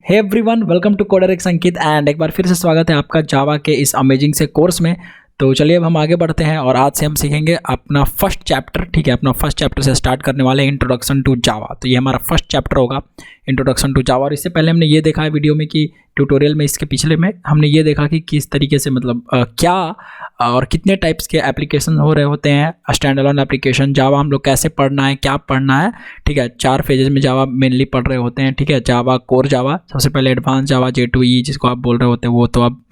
Hey everyone, welcome to coder Sanket and एक बार फिर से स्वागत है आपका जावा के इस अमेजिंग से कोर्स में। तो चलिए अब हम आगे बढ़ते हैं और आज से हम सीखेंगे अपना फर्स्ट चैप्टर। ठीक है, अपना फर्स्ट चैप्टर से स्टार्ट करने वाले हैं इंट्रोडक्शन टू जावा। तो ये हमारा फर्स्ट चैप्टर होगा इंट्रोडक्शन टू जावा। और इससे पहले हमने ये देखा है वीडियो में कि ट्यूटोरियल में, इसके पिछले में हमने ये देखा कि किस तरीके से मतलब क्या और कितने टाइप्स के एप्लीकेशन हो रहे होते हैं, स्टैंड अलोन एप्लीकेशन, जावा हम लोग कैसे पढ़ना है, क्या पढ़ना है। ठीक है, 4 फेजेस में जावा मेनली पढ़ रहे होते हैं। ठीक है, जावा, कोर जावा, सबसे पहले एडवांस जावा, J2E जिसको आप बोल रहे होते हैं, वो तो अब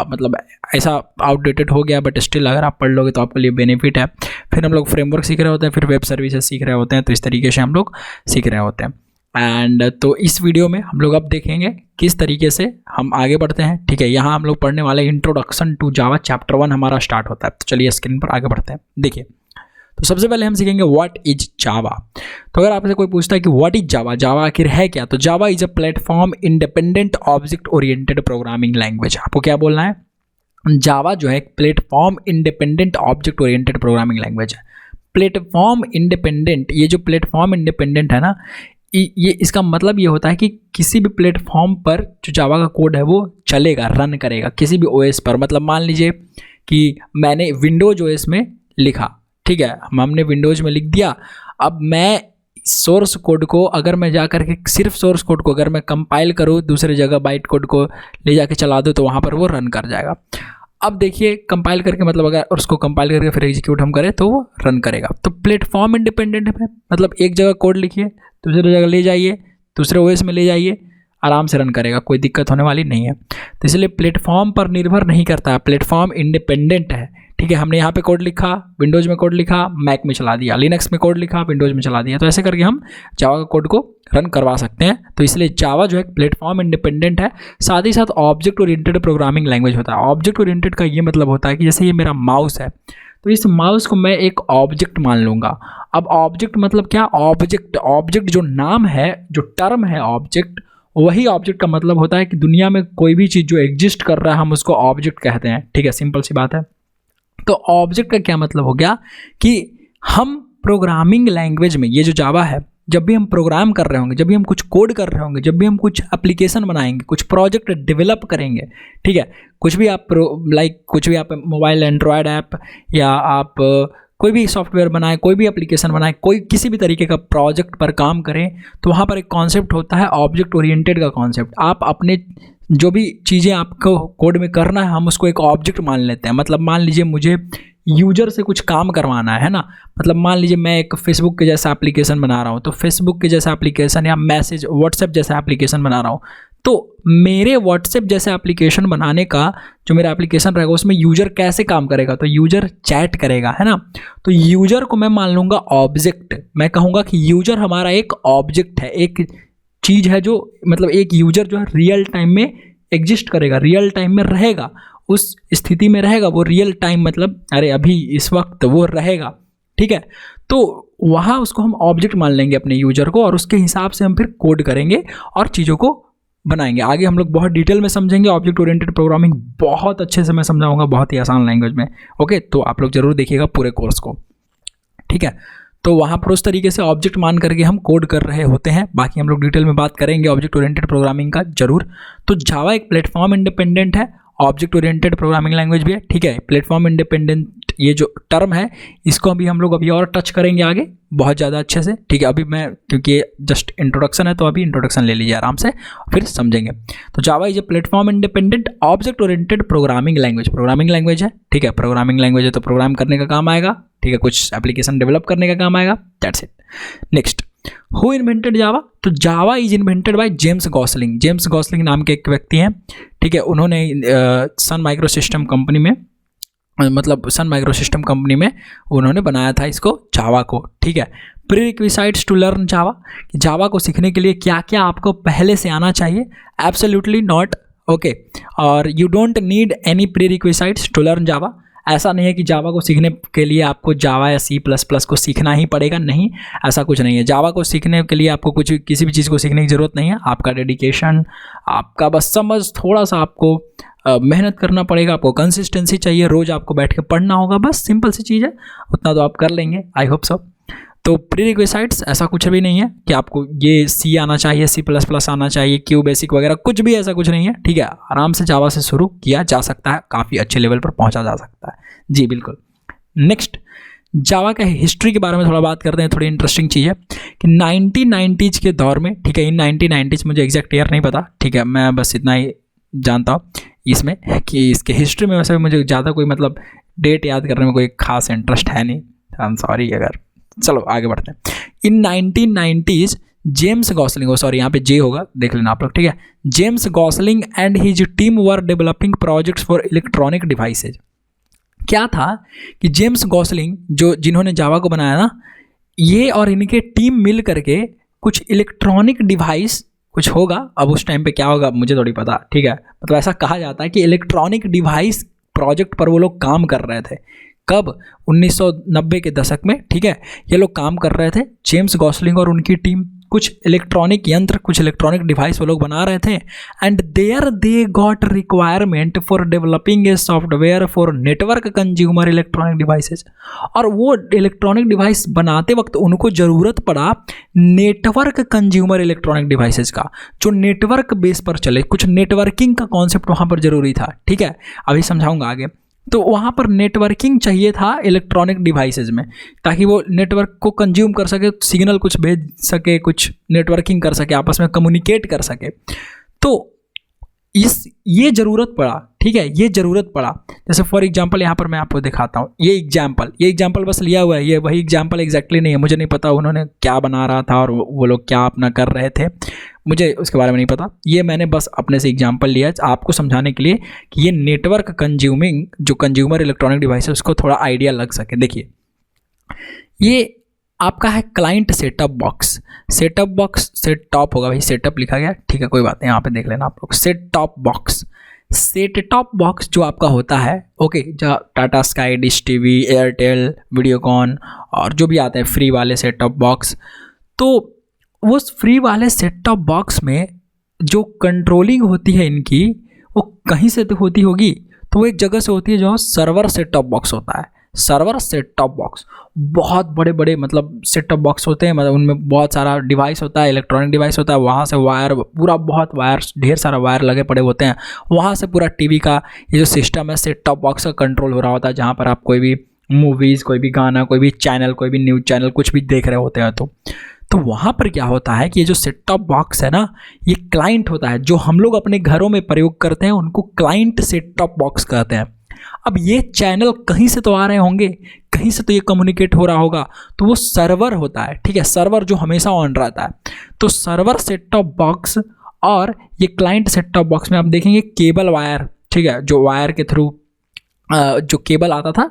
मतलब ऐसा आउटडेटेड हो गया, बट स्टिल अगर आप पढ़ लोगे तो आपके लिए बेनिफिट है। फिर हम लोग फ्रेमवर्क सीख रहे होते हैं, फिर वेब सर्विसेज सीख रहे होते हैं। तो इस तरीके से हम लोग सीख रहे होते हैं। एंड तो इस वीडियो में हम लोग अब देखेंगे किस तरीके से हम आगे बढ़ते हैं। ठीक है, यहाँ हम लोग पढ़ने वाले इंट्रोडक्शन टू जावा, चैप्टर 1 हमारा स्टार्ट होता है। तो चलिए स्क्रीन पर आगे बढ़ते हैं। देखिए, तो सबसे पहले हम सीखेंगे व्हाट इज जावा। तो अगर आपसे कोई पूछता है कि व्हाट इज जावा, जावा आखिर है क्या, तो Java is a platform independent object oriented programming language. आपको क्या बोलना है? जावा जो है एक platform independent object oriented programming language है। प्लेटफॉर्म इंडिपेंडेंट, ये जो प्लेटफॉर्म इंडिपेंडेंट है ना, ये इसका मतलब ये होता है कि किसी भी प्लेटफॉर्म पर जो जावा का कोड है वो चलेगा, रन करेगा किसी भी ओएस पर। मतलब मान लीजिए कि मैंने विंडोज ओएस में लिखा, ठीक है, हमने विंडोज में लिख दिया। अब मैं सोर्स कोड को अगर मैं जा करके सिर्फ सोर्स कोड को अगर मैं कंपाइल करूँ दूसरे जगह, बाइट कोड को ले जाके चला दूँ, तो वहाँ पर वो रन कर जाएगा। अब देखिए, कंपाइल करके मतलब अगर उसको कंपाइल करके फिर एग्जीक्यूट हम करें तो वो रन करेगा। तो प्लेटफॉर्म इंडिपेंडेंट है, मतलब एक जगह कोड लिखिए, दूसरी जगह ले जाइए, दूसरे ओएस में ले जाइए, आराम से रन करेगा, कोई दिक्कत होने वाली नहीं है। तो इसलिए प्लेटफॉर्म पर निर्भर नहीं करता है, प्लेटफॉर्म इंडिपेंडेंट है। ठीक है, हमने यहाँ पे कोड लिखा, विंडोज में कोड लिखा, मैक में चला दिया, लिनक्स में कोड लिखा, विंडोज में चला दिया। तो ऐसे करके हम जावा का कोड को रन करवा सकते हैं। तो इसलिए जावा जो है प्लेटफॉर्म इंडिपेंडेंट है। साथ ही साथ ऑब्जेक्ट ओरिएंटेड प्रोग्रामिंग लैंग्वेज होता है। ऑब्जेक्ट ओरिएंटेड का ये मतलब होता है कि जैसे ये मेरा माउस है, तो इस माउस को मैं एक ऑब्जेक्ट मान लूँगा। अब ऑब्जेक्ट मतलब क्या? ऑब्जेक्ट जो नाम है, जो टर्म है ऑब्जेक्ट, वही ऑब्जेक्ट का मतलब होता है कि दुनिया में कोई भी चीज़ जो एग्जिस्ट कर रहा है हम उसको ऑब्जेक्ट कहते हैं। ठीक है, सिंपल सी बात है। तो ऑब्जेक्ट का क्या मतलब हो गया कि हम प्रोग्रामिंग लैंग्वेज में, ये जो जावा है, जब भी हम प्रोग्राम कर रहे होंगे, जब भी हम कुछ कोड कर रहे होंगे, जब भी हम कुछ एप्लीकेशन बनाएंगे, कुछ प्रोजेक्ट डेवलप करेंगे, ठीक है, कुछ भी आप कुछ भी आप मोबाइल एंड्रॉयड ऐप या आप कोई भी सॉफ्टवेयर बनाएं, कोई भी एप्लीकेशन बनाएं, कोई किसी भी तरीके का प्रोजेक्ट पर काम करें, तो वहाँ पर एक कॉन्सेप्ट होता है ऑब्जेक्ट ओरिएंटेड का कॉन्सेप्ट। आप अपने जो भी चीज़ें आपको कोड में करना है, हम उसको एक ऑब्जेक्ट मान लेते हैं। मतलब मान लीजिए मुझे यूजर से कुछ काम करवाना है ना, मतलब मान लीजिए मैं एक फेसबुक के जैसा एप्लीकेशन बना रहा हूँ, तो फेसबुक के जैसा एप्लीकेशन या मैसेज व्हाट्सएप जैसा एप्लीकेशन बना रहा हूँ, तो मेरे व्हाट्सएप जैसा एप्लीकेशन बनाने का जो मेरा एप्लीकेशन रहेगा उसमें यूजर कैसे काम करेगा? तो यूजर चैट करेगा, है ना। तो यूजर को मैं मान लूँगा ऑब्जेक्ट। मैं कहूँगा कि यूजर हमारा एक ऑब्जेक्ट है, एक चीज़ है जो मतलब एक यूजर जो है रियल टाइम में एग्जिस्ट करेगा, रियल टाइम में रहेगा, उस स्थिति में रहेगा वो। रियल टाइम मतलब अरे अभी इस वक्त वो रहेगा। ठीक है, तो वहाँ उसको हम ऑब्जेक्ट मान लेंगे अपने यूजर को, और उसके हिसाब से हम फिर कोड करेंगे और चीज़ों को बनाएंगे। आगे हम लोग बहुत डिटेल में समझेंगे ऑब्जेक्ट ओरिएंटेड प्रोग्रामिंग, बहुत अच्छे से मैं समझाऊंगा, बहुत ही आसान लैंग्वेज में। ओके, तो आप लोग जरूर देखिएगा पूरे कोर्स को। ठीक है, तो वहाँ पर उस तरीके से ऑब्जेक्ट मान करके हम कोड कर रहे होते हैं। बाकी हम लोग डिटेल में बात करेंगे ऑब्जेक्ट ओरिएंटेड प्रोग्रामिंग का जरूर। तो जावा एक प्लेटफॉर्म इंडिपेंडेंट है, ऑब्जेक्ट ओरिएंटेड प्रोग्रामिंग लैंग्वेज भी है। ठीक है, प्लेटफॉर्म इंडिपेंडेंट ये जो टर्म है, इसको अभी हम लोग अभी और टच करेंगे आगे बहुत ज़्यादा अच्छे से। ठीक है, अभी मैं क्योंकि ये जस्ट इंट्रोडक्शन है, तो अभी इंट्रोडक्शन ले लीजिए आराम से, फिर समझेंगे। तो Java is a platform independent object oriented programming language. Programming language है, ठीक है, प्रोग्रामिंग लैंग्वेज है तो प्रोग्राम करने का काम आएगा। ठीक है, कुछ एप्लीकेशन डेवलप करने का काम आएगा। That's it. Next, who invented Java? तो Java is invented by James Gosling. James Gosling नाम के एक व्यक्ति हैं। ठीक है, उन्होंने सन माइक्रोसिस्टम कंपनी में, मतलब सन माइक्रोसिस्टम कंपनी में उन्होंने बनाया था इसको, जावा को। ठीक है, प्रीरिक्विसाइट्स टू लर्न जावा, जावा को सीखने के लिए क्या क्या आपको पहले से आना चाहिए? Absolutely not. ओके, और you don't need any prerequisites to learn Java. ऐसा नहीं है कि जावा को सीखने के लिए आपको जावा या C++ को सीखना ही पड़ेगा, नहीं, ऐसा कुछ नहीं है। जावा को सीखने के लिए आपको किसी भी चीज़ को सीखने की ज़रूरत नहीं है। आपका डेडिकेशन, आपका बस समझ, थोड़ा सा आपको मेहनत करना पड़ेगा, आपको कंसिस्टेंसी चाहिए, रोज़ आपको बैठ के पढ़ना होगा, बस सिंपल सी चीज़ है, उतना तो आप कर लेंगे, आई होप सो। तो प्रीरिक्विसाइट्स ऐसा कुछ भी नहीं है कि आपको ये सी आना चाहिए, C++ आना चाहिए, क्यू बेसिक वगैरह कुछ भी ऐसा कुछ नहीं है, ठीक है। आराम से जावा से शुरू किया जा सकता है, काफ़ी अच्छे लेवल पर पहुंचा जा सकता है जी, बिल्कुल। नेक्स्ट जावा का हिस्ट्री के बारे में थोड़ा बात करते हैं। थोड़ी इंटरेस्टिंग चीज़ है कि 1990s के दौर में, ठीक है, इन 1990s मुझे एग्जैक्ट ईयर नहीं पता, ठीक है, मैं बस इतना ही जानता हूँ इसमें कि इसके हिस्ट्री में वैसे मुझे ज़्यादा कोई मतलब डेट याद करने में कोई खास इंटरेस्ट है नहीं, आई एम सॉरी अगर। चलो आगे बढ़ते हैं। इन 1990s जेम्स गॉसलिंग, सॉरी यहाँ पे जे होगा, देख लेना आप लोग, ठीक है। James Gosling and his team were developing projects for electronic devices. क्या था कि जेम्स गॉसलिंग जो जिन्होंने जावा को बनाया ना, ये और इनके टीम मिल करके कुछ इलेक्ट्रॉनिक डिवाइस कुछ होगा, अब उस टाइम पे क्या होगा मुझे थोड़ी पता, ठीक है। मतलब ऐसा कहा जाता है कि इलेक्ट्रॉनिक डिवाइस प्रोजेक्ट पर वो लोग काम कर रहे थे। कब? 1990 के दशक में, ठीक है। ये लोग काम कर रहे थे, जेम्स गॉसलिंग और उनकी टीम, कुछ इलेक्ट्रॉनिक यंत्र, कुछ इलेक्ट्रॉनिक डिवाइस वो लोग बना रहे थे। And there they got requirement for developing a software for network consumer electronic devices. और वो इलेक्ट्रॉनिक डिवाइस बनाते वक्त उनको ज़रूरत पड़ा नेटवर्क कंज्यूमर इलेक्ट्रॉनिक डिवाइसेज का, जो नेटवर्क बेस पर चले। कुछ नेटवर्किंग का कॉन्सेप्ट वहाँ पर ज़रूरी था, ठीक है, अभी समझाऊंगा आगे। तो वहाँ पर नेटवर्किंग चाहिए था इलेक्ट्रॉनिक डिवाइसेज में, ताकि वो नेटवर्क को कंज्यूम कर सके, सिग्नल कुछ भेज सके, कुछ नेटवर्किंग कर सके, आपस में कम्युनिकेट कर सके। तो ये ज़रूरत पड़ा, ठीक है, ये ज़रूरत पड़ा। जैसे फॉर एग्जांपल यहाँ पर मैं आपको दिखाता हूँ, ये एग्जांपल बस लिया हुआ है, ये वही एग्जांपल एग्जैक्टली नहीं है, मुझे नहीं पता उन्होंने क्या बना रहा था और वो लोग क्या अपना कर रहे थे, मुझे उसके बारे में नहीं पता। ये मैंने बस अपने से एग्जांपल लिया आपको समझाने के लिए कि ये नेटवर्क कंज्यूमिंग जो कंज्यूमर इलेक्ट्रॉनिक डिवाइस है उसको थोड़ा आइडिया लग सके। देखिए ये आपका है client setup box, set top होगा भाई, सेटअप लिखा गया, ठीक है, कोई बात नहीं, यहाँ पे देख लेना आप लोग। सेट टॉप बॉक्स जो आपका होता है, ओके, जो Tata sky, dish TV, Airtel, Videocon और जो भी आता है फ्री वाले सेट टॉप बॉक्स, तो वो फ्री वाले सेट टॉप बॉक्स में जो कंट्रोलिंग होती है इनकी, वो कहीं से तो होती होगी, तो वो एक जगह से होती है जो सर्वर सेट टॉप बॉक्स होता है। सर्वर सेट टॉप बॉक्स बहुत बड़े बड़े मतलब सेट टॉप बॉक्स होते हैं, मतलब उनमें बहुत सारा डिवाइस होता है, इलेक्ट्रॉनिक डिवाइस होता है, वहाँ से वायर पूरा बहुत वायर, ढेर सारा वायर लगे पड़े होते हैं, वहाँ से पूरा टीवी का ये जो सिस्टम है सेट टॉप बॉक्स का कंट्रोल हो रहा होता है, जहाँ पर आप कोई भी मूवीज़, कोई भी गाना, कोई भी चैनल, कोई भी न्यूज़ चैनल कुछ भी देख रहे होते हैं। तो वहाँ पर क्या होता है कि ये जो सेट टॉप बॉक्स है ना, ये क्लाइंट होता है, जो हम लोग अपने घरों में प्रयोग करते हैं उनको क्लाइंट सेट टॉप बॉक्स कहते हैं। अब ये चैनल कहीं से तो आ रहे होंगे, कहीं से तो ये कम्युनिकेट हो रहा होगा, तो वो सर्वर होता है, ठीक है, सर्वर जो हमेशा ऑन रहता है। तो सर्वर सेट टॉप बॉक्स और ये क्लाइंट सेट टॉप बॉक्स में आप देखेंगे केबल वायर, ठीक है, जो वायर के थ्रू जो केबल आता था,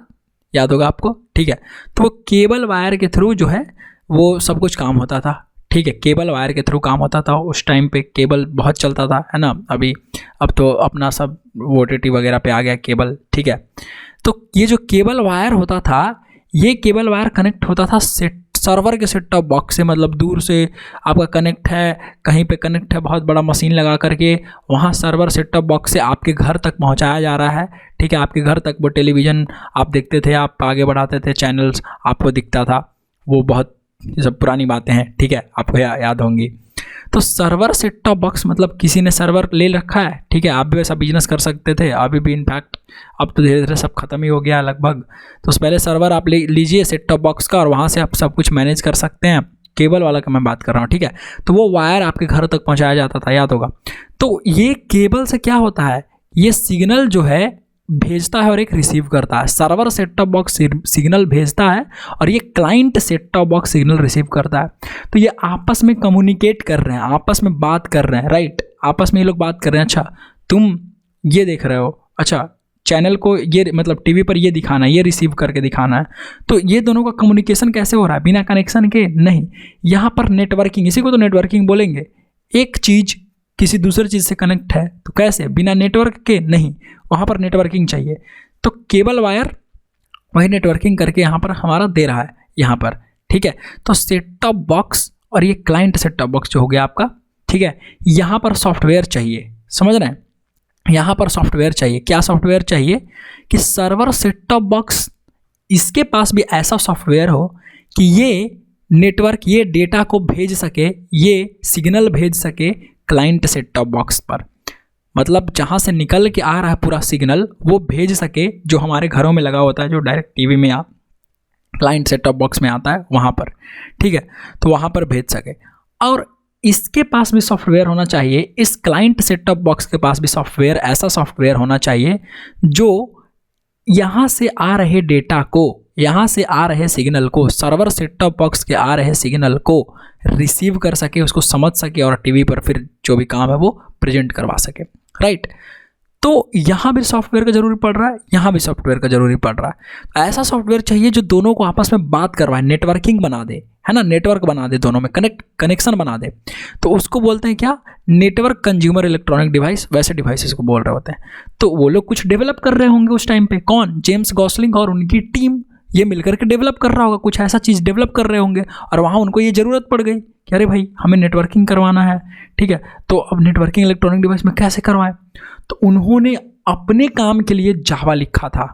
याद होगा आपको, ठीक है, तो वो केबल वायर के थ्रू जो है वो सब कुछ काम होता था, ठीक है, केबल वायर के थ्रू काम होता था। उस टाइम पे केबल बहुत चलता था, है ना, अब तो अपना सब OTT वगैरह पे आ गया केबल, ठीक है। तो ये जो केबल वायर होता था, ये केबल वायर कनेक्ट होता था सर्वर के सेट टॉप बॉक्स से, मतलब दूर से आपका कनेक्ट है, कहीं पे कनेक्ट है, बहुत बड़ा मशीन लगा करके वहाँ सर्वर सेट टॉप बॉक्स से आपके घर तक पहुँचाया जा रहा है, ठीक है, आपके घर तक। वो टेलीविज़न आप देखते थे, आप आगे बढ़ाते थे चैनल्स, आपको दिखता था, वो बहुत ये सब पुरानी बातें हैं, ठीक है, आपको याद होंगी। तो सर्वर सेट टॉप बॉक्स मतलब किसी ने सर्वर ले रखा है, ठीक है, आप भी वैसा बिजनेस कर सकते थे, अभी भी इनफैक्ट अब तो धीरे धीरे सब खत्म ही हो गया लगभग। तो पहले सर्वर आप लीजिए सेट टॉप बॉक्स का और वहाँ से आप सब कुछ मैनेज कर सकते हैं। केबल वाला का मैं बात कर रहा हूँ, ठीक है। तो वो वायर आपके घर तक पहुँचाया जाता था, याद होगा। तो ये केबल से क्या होता है, ये सिग्नल जो है भेजता है और एक रिसीव करता है। Server set top box signal भेजता है और ये client set top box signal receive करता है। तो ये आपस में कम्युनिकेट कर रहे हैं, आपस में बात कर रहे हैं, राइट, आपस में ये लोग बात कर रहे हैं। अच्छा तुम ये देख रहे हो, अच्छा चैनल को ये मतलब टीवी पर ये दिखाना है, ये रिसीव करके दिखाना है। तो ये दोनों का कम्युनिकेशन कैसे हो रहा है, बिना कनेक्शन के नहीं। यहाँ पर नेटवर्किंग, इसी को तो नेटवर्किंग बोलेंगे। एक चीज़ किसी दूसरे चीज़ से कनेक्ट है तो कैसे, बिना नेटवर्क के नहीं, वहाँ पर नेटवर्किंग चाहिए। तो केबल वायर वही नेटवर्किंग करके यहाँ पर हमारा दे रहा है यहाँ पर, ठीक है। तो सेट टॉप बॉक्स और ये क्लाइंट सेट टॉप बॉक्स जो हो गया आपका, ठीक है। यहाँ पर सॉफ्टवेयर चाहिए, समझ रहे हैं, यहाँ पर सॉफ्टवेयर चाहिए। क्या सॉफ्टवेयर चाहिए कि सर्वर सेट टॉप बॉक्स इसके पास भी ऐसा सॉफ्टवेयर हो कि ये नेटवर्क ये डेटा को भेज सके, ये सिग्नल भेज सके क्लाइंट सेट टॉप बॉक्स पर। मतलब जहाँ से निकल के आ रहा है पूरा सिग्नल वो भेज सके, जो हमारे घरों में लगा होता है, जो डायरेक्ट टीवी में या क्लाइंट सेट टॉप बॉक्स में आता है वहाँ पर, ठीक है, तो वहाँ पर भेज सके। और इसके पास भी सॉफ्टवेयर होना चाहिए, इस क्लाइंट सेट टॉप बॉक्स के पास भी सॉफ्टवेयर, ऐसा सॉफ्टवेयर होना चाहिए जो यहाँ से आ रहे डेटा को, यहाँ से आ रहे सिग्नल को, सर्वर सेट टॉप बॉक्स के आ रहे सिग्नल को रिसीव कर सके, उसको समझ सके और टीवी पर फिर जो भी काम है वो प्रेजेंट करवा सके, राइट। तो यहाँ भी सॉफ्टवेयर का जरूरी पड़ रहा है, यहाँ भी सॉफ्टवेयर का जरूरी पड़ रहा है। ऐसा सॉफ्टवेयर चाहिए जो दोनों को आपस में बात करवाए, नेटवर्किंग बना दे, है ना, नेटवर्क बना दे, दोनों में कनेक्शन बना दे। तो उसको बोलते हैं क्या, नेटवर्क कंज्यूमर इलेक्ट्रॉनिक डिवाइस, वैसे डिवाइसेस को बोल रहे होते हैं। तो वो लोग कुछ डेवलप कर रहे होंगे उस टाइम पे, कौन, जेम्स गॉसलिंग और उनकी टीम, ये मिलकर के डेवलप कर रहा होगा, कुछ ऐसा चीज़ डेवलप कर रहे होंगे। और वहाँ उनको ये ज़रूरत पड़ गई कि अरे भाई हमें नेटवर्किंग करवाना है, ठीक है, तो अब नेटवर्किंग इलेक्ट्रॉनिक डिवाइस में कैसे करवाएं। तो उन्होंने अपने काम के लिए जावा लिखा था,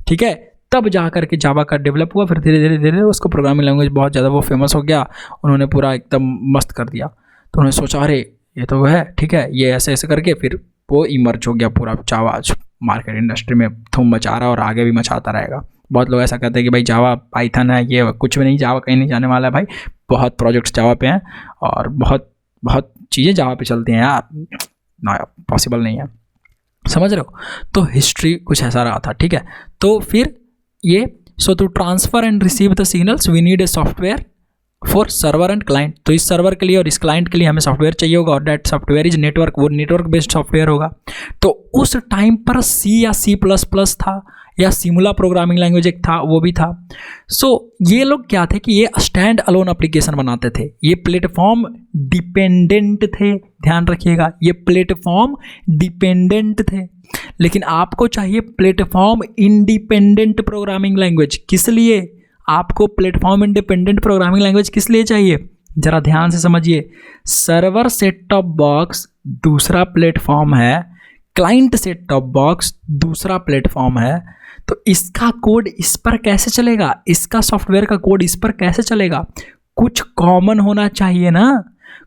ठीक है, तब जा करके जावा का डेवलप हुआ। फिर धीरे धीरे धीरे उसको प्रोग्रामिंग लैंग्वेज बहुत ज़्यादा वो फेमस हो गया, उन्होंने पूरा एकदम मस्त कर दिया। तो उन्होंने सोचा अरे ये तो है, ठीक है, ये ऐसे ऐसे करके फिर वो इमर्ज हो गया पूरा जावा। आज मार्केट इंडस्ट्री में धूम मचा रहा है और आगे भी मचाता रहेगा। बहुत लोग ऐसा कहते हैं कि भाई जावा पाइथन है, ये कुछ भी नहीं, जावा कहीं नहीं जाने वाला है भाई। बहुत प्रोजेक्ट्स जावा पे हैं और बहुत बहुत चीज़ें जावा पे चलती हैं यार, ना पॉसिबल नहीं है, समझ रहे हो। तो हिस्ट्री कुछ ऐसा रहा था, ठीक है। तो फिर ये so to transfer and receive the signals we need a software for server and client. तो इस सर्वर के लिए और इस क्लाइंट के लिए हमें सॉफ्टवेयर चाहिए होगा, और डेट सॉफ्टवेयर इज नेटवर्क, वो नेटवर्क बेस्ड सॉफ्टवेयर होगा। तो उस टाइम पर सी या C++ था या सिमुला प्रोग्रामिंग लैंग्वेज एक था, वो भी था। सो ये लोग क्या थे कि ये स्टैंड अलोन एप्लीकेशन बनाते थे, ये प्लेटफॉर्म डिपेंडेंट थे, ध्यान रखिएगा, ये प्लेटफॉर्म डिपेंडेंट थे। लेकिन आपको चाहिए प्लेटफॉर्म इंडिपेंडेंट प्रोग्रामिंग लैंग्वेज। किस लिए आपको प्लेटफॉर्म इंडिपेंडेंट प्रोग्रामिंग लैंग्वेज किस लिए चाहिए, जरा ध्यान से समझिए। सर्वर सेट टॉप बॉक्स दूसरा प्लेटफॉर्म है, क्लाइंट सेट टॉप बॉक्स दूसरा प्लेटफॉर्म है। तो इसका कोड इस पर कैसे चलेगा, इसका सॉफ्टवेयर का कोड इस पर कैसे चलेगा, कुछ कॉमन होना चाहिए ना,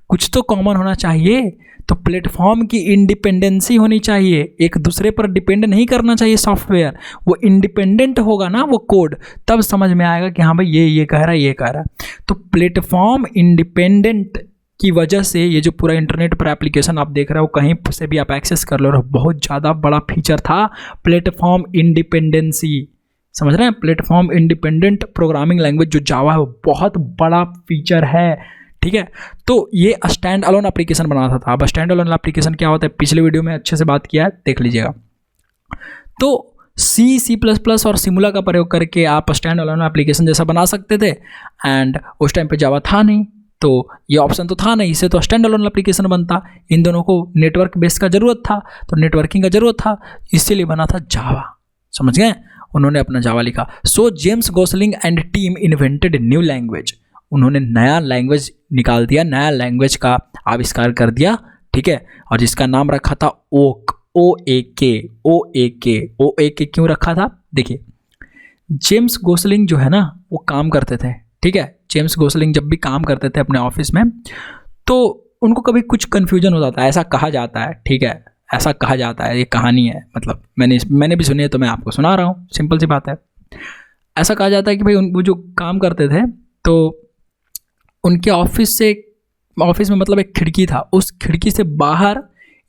कुछ तो कॉमन होना चाहिए। तो प्लेटफॉर्म की इंडिपेंडेंसी होनी चाहिए, एक दूसरे पर डिपेंड नहीं करना चाहिए सॉफ्टवेयर, वो इंडिपेंडेंट होगा ना वो कोड, तब समझ में आएगा कि हाँ भाई ये कह रहा है, ये कह रहा है। तो प्लेटफॉर्म इंडिपेंडेंट की वजह से ये जो पूरा इंटरनेट पर एप्लीकेशन आप देख रहे हो कहीं से भी आप एक्सेस कर लो, बहुत ज़्यादा बड़ा फीचर था प्लेटफॉर्म इंडिपेंडेंसी, समझ रहे हैं। प्लेटफॉर्म इंडिपेंडेंट प्रोग्रामिंग लैंग्वेज जो जावा है वो बहुत बड़ा फीचर है, ठीक है। तो ये स्टैंड अलोन एप्लीकेशन बनाता था। अब स्टैंड अलोन एप्लीकेशन क्या होता है, पिछले वीडियो में अच्छे से बात किया है, देख लीजिएगा। तो C++ और सिमुला का प्रयोग करके आप स्टैंड अलोन एप्लीकेशन जैसा बना सकते थे, एंड उस टाइम पे जावा था नहीं, तो ये ऑप्शन तो था नहीं, इससे तो स्टैंड अलोन एप्लीकेशन बनता। इन दोनों को नेटवर्क बेस का ज़रूरत था, तो नेटवर्किंग का ज़रूरत था, इसीलिए बना था जावा, समझ गए। उन्होंने अपना जावा लिखा। सो James Gosling and team invented new language, उन्होंने नया लैंग्वेज निकाल दिया, नया लैंग्वेज का आविष्कार कर दिया, ठीक है, और जिसका नाम रखा था ओक, OAK क्यों रखा था, देखिए जेम्स गॉसलिंग जो है ना वो काम करते थे, ठीक है। जेम्स गॉसलिंग जब भी काम करते थे अपने ऑफिस में, तो उनको कभी कुछ कन्फ्यूजन होता था, ऐसा कहा जाता है, ठीक है, ऐसा कहा जाता है, ये कहानी है, मतलब मैंने भी सुनी है, तो मैं आपको सुना रहा हूँ, सिंपल सी बात है। ऐसा कहा जाता है कि भाई वो जो काम करते थे, तो उनके ऑफिस में मतलब एक खिड़की था, उस खिड़की से बाहर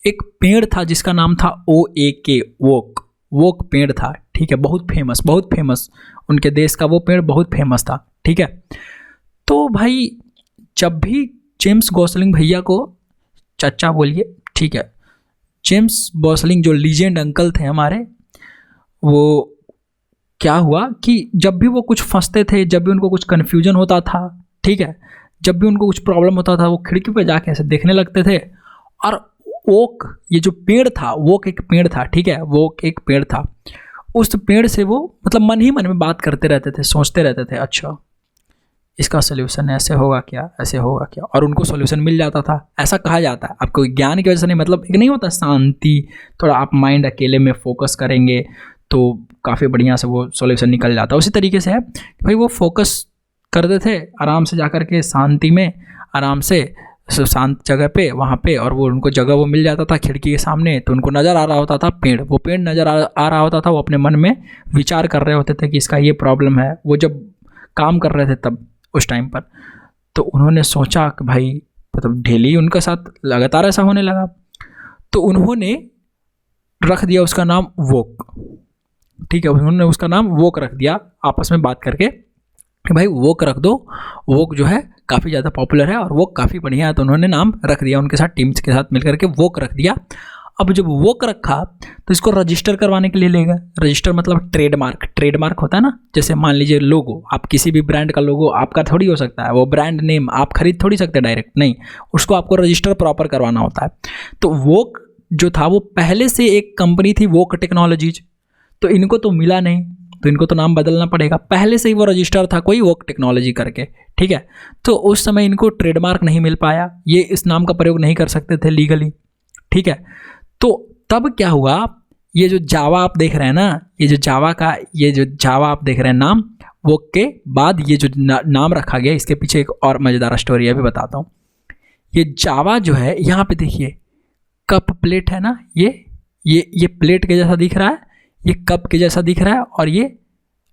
एक पेड़ था जिसका नाम था OAK, वोक पेड़ था, ठीक है, बहुत फेमस उनके देश का वो पेड़ बहुत फेमस था, ठीक है। तो भाई जब भी जेम्स गॉसलिंग भैया को चचा बोलिए, ठीक है, जेम्स गॉसलिंग जो लीजेंड अंकल थे हमारे, वो क्या हुआ कि जब भी वो कुछ फंसते थे, जब भी उनको कुछ कन्फ्यूजन होता था, ठीक है, जब भी उनको कुछ प्रॉब्लम होता था, वो खिड़की पे जाके ऐसे देखने लगते थे। और ओक, ये जो पेड़ था, वो एक पेड़ था, ठीक है, वो एक पेड़ था, उस पेड़ से वो मतलब मन ही मन में बात करते रहते थे, सोचते रहते थे, अच्छा इसका सोल्यूशन ऐसे होगा क्या, ऐसे होगा क्या, और उनको सोल्यूशन मिल जाता था, ऐसा कहा जाता है। आपको ज्ञान की वजह से नहीं, मतलब एक नहीं होता शांति, थोड़ा आप माइंड अकेले में फोकस करेंगे तो काफ़ी बढ़िया से वो सोल्यूशन निकल जाता है। उसी तरीके से है भाई, वो फोकस करते थे आराम से जाकर के, शांति में, आराम से शांत जगह पे वहाँ पे, और वो उनको जगह वो मिल जाता था खिड़की के सामने, तो उनको नज़र आ रहा होता था पेड़, वो पेड़ नज़र आ रहा होता था, वो अपने मन में विचार कर रहे होते थे कि इसका ये प्रॉब्लम है। वो जब काम कर रहे थे तब उस टाइम पर, तो उन्होंने सोचा कि भाई मतलब डेली उनके साथ लगातार ऐसा होने लगा, तो उन्होंने रख दिया उसका नाम वोक। ठीक है, उन्होंने उसका नाम वोक रख दिया आपस में बात करके कि भाई वोक रख दो, वोक जो है काफ़ी ज़्यादा पॉपुलर है और वोक काफ़ी बढ़िया है, तो उन्होंने नाम रख दिया, उनके साथ टीम्स के साथ मिलकर के वोक रख दिया। अब जब वोक रखा तो इसको रजिस्टर करवाने के लिए लेगा। रजिस्टर मतलब ट्रेडमार्क, ट्रेडमार्क होता है ना, जैसे मान लीजिए लोगो, आप किसी भी ब्रांड का लोगो आपका थोड़ी हो सकता है, वो ब्रांड नेम आप खरीद थोड़ी सकते डायरेक्ट, नहीं, उसको आपको रजिस्टर प्रॉपर करवाना होता है। तो वोक जो था वो पहले से एक कंपनी थी वोक टेक्नोलॉजीज, तो इनको तो मिला नहीं, तो इनको तो नाम बदलना पड़ेगा। पहले से ही वो रजिस्टर था कोई वोक टेक्नोलॉजी करके, ठीक है, तो उस समय इनको ट्रेडमार्क नहीं मिल पाया, ये इस नाम का प्रयोग नहीं कर सकते थे लीगली, ठीक है। तो तब क्या हुआ, ये जो जावा आप देख रहे हैं ना, ये जो जावा आप देख रहे हैं नाम, वो के बाद ये जो नाम रखा गया, इसके पीछे एक और मज़ेदार स्टोरी है, अभी बताता हूँ। ये जावा जो है, यहाँ पे देखिए कप प्लेट है ना, ये प्लेट के जैसा दिख रहा है, ये कप के जैसा दिख रहा है, और ये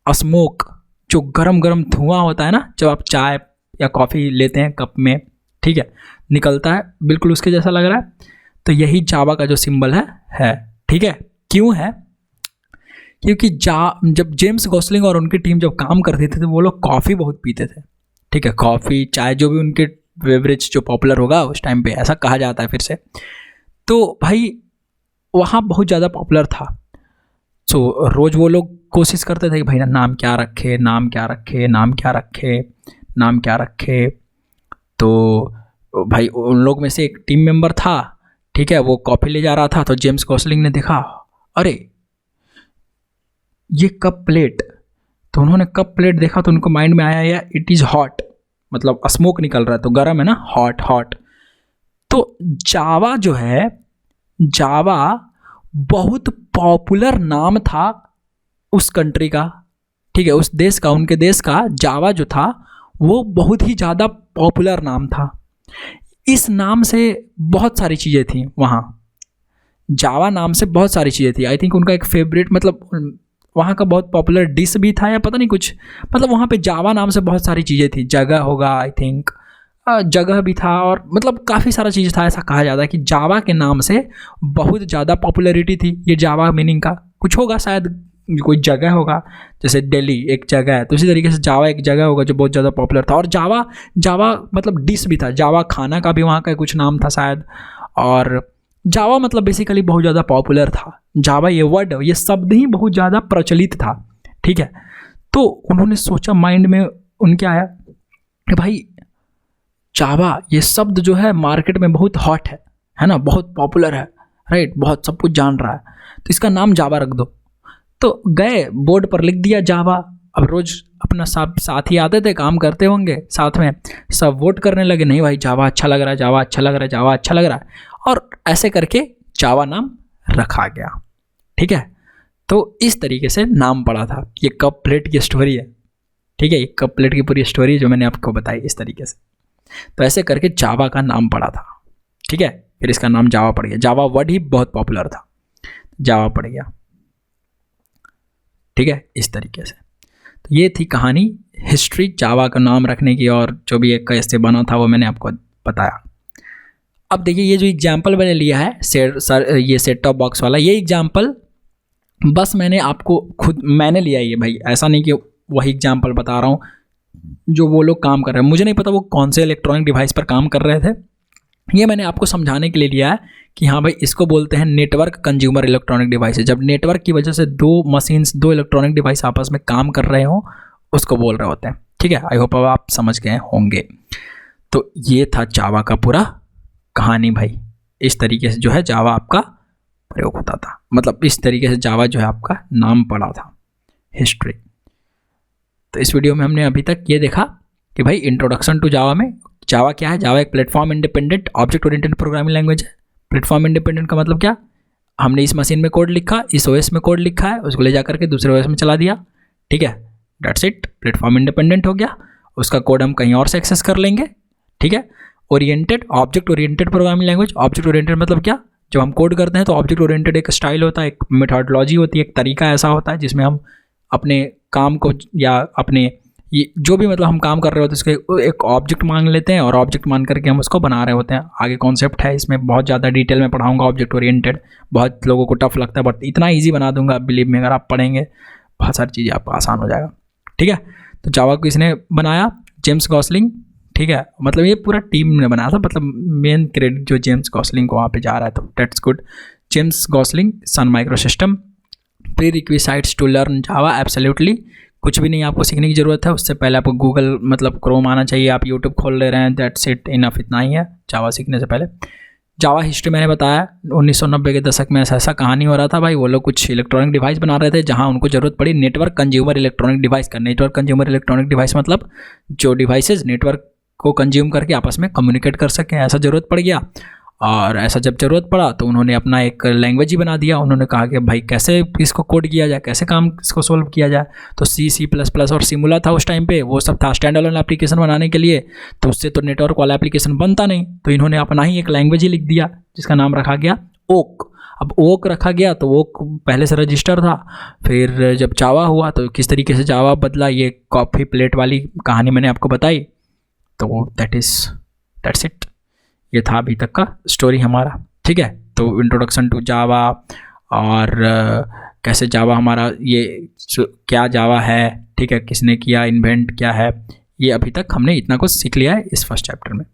स्मोक जो गरम गरम धुआं होता है ना, जब आप चाय या कॉफ़ी लेते हैं कप में, ठीक है, निकलता है, बिल्कुल उसके जैसा लग रहा है। तो यही जावा का जो सिंबल है, ठीक है। क्यों है? क्योंकि जब जेम्स गॉसलिंग और उनकी टीम जब काम करते थे तो वो लोग कॉफ़ी बहुत पीते थे, ठीक है, कॉफ़ी चाय जो भी उनके बेवरेज जो पॉपुलर होगा उस टाइम पे, ऐसा कहा जाता है फिर से। तो भाई वहाँ बहुत ज़्यादा पॉपुलर था, सो रोज़ वो लोग कोशिश करते थे कि भाई नाम क्या रखे, नाम क्या रखे, नाम क्या रखे, नाम क्या रखे। तो भाई उन लोग में से एक टीम मेंबर था, ठीक है, वो कॉफ़ी ले जा रहा था, तो जेम्स गॉसलिंग ने देखा, अरे ये कप प्लेट, तो उन्होंने कप प्लेट देखा तो उनको माइंड में आया यार इट इज़ हॉट, मतलब स्मोक निकल रहा है तो गर्म है ना, हॉट। तो जावा जो है, जावा बहुत पॉपुलर नाम था उस कंट्री का, ठीक है, उस देश का, उनके देश का जावा जो था वो बहुत ही ज़्यादा पॉपुलर नाम था। इस नाम से बहुत सारी चीज़ें थी वहाँ, जावा नाम से बहुत सारी चीज़ें थी। आई थिंक उनका एक फेवरेट, मतलब वहाँ का बहुत पॉपुलर डिश भी था या पता नहीं कुछ, मतलब वहाँ पे जावा नाम से बहुत सारी चीज़ें थी, जगह होगा आई थिंक, जगह भी था, और मतलब काफ़ी सारा चीज़ था। ऐसा कहा जाता है कि जावा के नाम से बहुत ज़्यादा पॉपुलैरिटी थी। ये जावा मीनिंग का कुछ होगा, शायद कोई जगह होगा, जैसे दिल्ली एक जगह है, तो इसी तरीके से जावा एक जगह होगा जो बहुत ज़्यादा पॉपुलर था। और जावा मतलब डिश भी था, जावा खाना का भी वहाँ का कुछ नाम था शायद, और जावा मतलब बेसिकली बहुत ज़्यादा पॉपुलर था। जावा ये वर्ड, ये शब्द ही बहुत ज़्यादा प्रचलित था, ठीक है। तो उन्होंने सोचा, माइंड में उनके आया कि भाई जावा ये शब्द जो है मार्केट में बहुत हॉट है ना, बहुत पॉपुलर है, राइट, बहुत सब कुछ जान रहा है, तो इसका नाम जावा रख दो। तो गए बोर्ड पर लिख दिया जावा। अब रोज़ अपना साथी आते थे, काम करते होंगे साथ में, सब वोट करने लगे, नहीं भाई जावा अच्छा लग रहा है, जावा अच्छा लग रहा है, जावा अच्छा लग रहा है, और ऐसे करके जावा नाम रखा गया, ठीक है। तो इस तरीके से नाम पड़ा था। ये कप प्लेट की स्टोरी है, ठीक है, ये कप प्लेट की पूरी स्टोरी जो मैंने आपको बताई इस तरीके से। तो ऐसे करके जावा का नाम पड़ा था, ठीक है, फिर इसका नाम जावा पड़ गया। जावा वर्ड ही बहुत पॉपुलर था, जावा पड़ गया, ठीक है, इस तरीके से। तो ये थी कहानी, हिस्ट्री जावा का नाम रखने की, और जो भी एक कैसे बना था वो मैंने आपको बताया। अब देखिए ये जो एग्जाम्पल मैंने लिया है ये सेट टॉप बॉक्स वाला, ये एग्जाम्पल बस मैंने आपको मैंने लिया है ये, भाई ऐसा नहीं कि वही एग्जाम्पल बता रहा हूँ जो वो लोग काम कर रहे हैं। मुझे नहीं पता वो कौन से इलेक्ट्रॉनिक डिवाइस पर काम कर रहे थे, ये मैंने आपको समझाने के लिए लिया है कि हाँ भाई इसको बोलते हैं नेटवर्क कंज्यूमर इलेक्ट्रॉनिक डिवाइस। जब नेटवर्क की वजह से दो इलेक्ट्रॉनिक डिवाइस आपस में काम कर रहे हो उसको बोल रहे होते हैं, ठीक है। आई होप अब आप समझ गए होंगे। तो ये था जावा का पूरा कहानी भाई, इस तरीके से जो है जावा आपका प्रयोग होता था, मतलब इस तरीके से जावा जो है आपका नाम पड़ा था, हिस्ट्री। तो इस वीडियो में हमने अभी तक ये देखा कि भाई इंट्रोडक्शन टू जावा में जावा क्या है। जावा एक platform independent object oriented programming language है। प्लेटफॉर्म इंडिपेंडेंट का मतलब क्या, हमने इस मशीन में कोड लिखा, इस ओएस में कोड लिखा है, उसको ले जा करके दूसरे ओएस में चला दिया, ठीक है, दैट्स इट, प्लेटफॉर्म इंडिपेंडेंट हो गया। उसका कोड हम कहीं और से एक्सेस कर लेंगे, ठीक है। Oriented, object oriented programming language. Object oriented मतलब क्या, जब हम कोड करते हैं तो ऑब्जेक्ट ओरिएंटेड एक स्टाइल होता है, एक मेथोडोलॉजी होती है, एक तरीका ऐसा होता है जिसमें हम अपने काम को या अपने ये जो भी मतलब हम काम कर रहे होते हैं उसके एक ऑब्जेक्ट मान लेते हैं और ऑब्जेक्ट मान करके हम उसको बना रहे होते हैं। आगे कॉन्सेप्ट है, इसमें बहुत ज़्यादा डिटेल में पढ़ाऊंगा ऑब्जेक्ट ओरिएंटेड, बहुत लोगों को टफ लगता है बट इतना ईजी बना दूंगा, बिलीव में, अगर आप पढ़ेंगे बहुत सारी चीज़ें आपको आसान हो जाएगा, ठीक है। तो जावा को इसने बनाया जेम्स गॉसलिंग, ठीक है, मतलब ये पूरा टीम ने बनाया था, मतलब मेन क्रेडिट जो जेम्स गॉसलिंग को वहाँ पे जा रहा है, तो that's good. James Gosling, Sun micro system. Prerequisites to learn Java, absolutely कुछ भी नहीं आपको सीखने की ज़रूरत है। उससे पहले आपको गूगल मतलब क्रोम आना चाहिए, आप यूट्यूब खोल ले रहे हैं, दैट्स इट, इनफ, इतना ही है जावा सीखने से पहले। जावा हिस्ट्री मैंने बताया 1990 के दशक में ऐसा कहानी हो रहा था भाई, वो लोग कुछ इलेक्ट्रॉनिक डिवाइस बना रहे थे जहां उनको ज़रूरत पड़ी नेटवर्क कंज्यूमर इलेक्ट्रॉनिक डिवाइस का। नेटवर्क कंज्यूमर इलेक्ट्रॉनिक डिवाइस मतलब जो डिवाइसेज नेटवर्क को कंज्यूम करके आपस में कम्युनिकेट कर सकें, ऐसा ज़रूरत पड़ गया। और ऐसा जब ज़रूरत पड़ा तो उन्होंने अपना एक लैंग्वेज ही बना दिया। उन्होंने कहा कि भाई कैसे इसको कोड किया जाए, कैसे काम इसको सोल्व किया जाए। तो C++ और सिमुला था उस टाइम पे, वो सब था स्टैंड अलोन एप्लीकेशन बनाने के लिए। तो उससे तो नेटवर्क वाला एप्लीकेशन बनता नहीं, तो इन्होंने अपना ही एक लैंग्वेज ही लिख दिया जिसका नाम रखा गया ओक। अब ओक रखा गया तो ओक पहले से रजिस्टर था, फिर जब जावा हुआ तो किस तरीके से जावा बदला, ये कॉफ़ी प्लेट वाली कहानी मैंने आपको बताई। तो दैट्स इट, ये था अभी तक का स्टोरी हमारा, ठीक है। तो इंट्रोडक्शन टू जावा और कैसे जावा हमारा ये क्या जावा है, ठीक है, किसने किया, इन्वेंट क्या है, ये अभी तक हमने इतना कुछ सीख लिया है इस फर्स्ट चैप्टर में।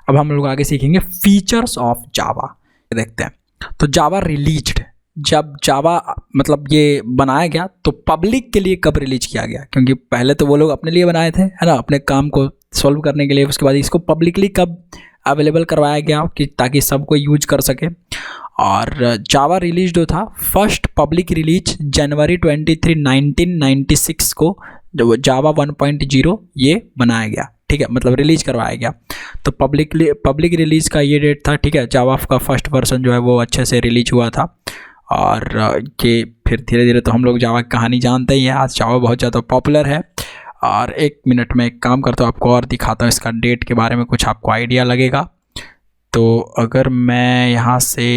अब हम लोग आगे सीखेंगे फीचर्स ऑफ जावा, देखते हैं। तो जावा रिलीज्ड, जब जावा मतलब ये बनाया गया तो पब्लिक के लिए कब रिलीज किया गया, क्योंकि पहले तो वो लोग अपने लिए बनाए थे, है ना, अपने काम को सॉल्व करने के लिए। उसके बाद इसको पब्लिकली कब अवेलेबल करवाया गया कि ताकि सबको यूज कर सके। और जावा रिलीज जो था, फर्स्ट पब्लिक रिलीज जनवरी 23, 1996 को जो जावा 1.0 ये बनाया गया, ठीक है, मतलब रिलीज करवाया गया। तो पब्लिक रिलीज का ये डेट था, ठीक है। जावा का फर्स्ट वर्जन जो है वो अच्छे से रिलीज हुआ था। और ये फिर धीरे धीरे तो हम लोग जावा की कहानी जानते ही हैं, आज जावा बहुत ज़्यादा पॉपुलर है। और एक मिनट में एक काम करता हूँ, आपको और दिखाता हूँ इसका डेट के बारे में, कुछ आपको आइडिया लगेगा। तो अगर मैं यहाँ से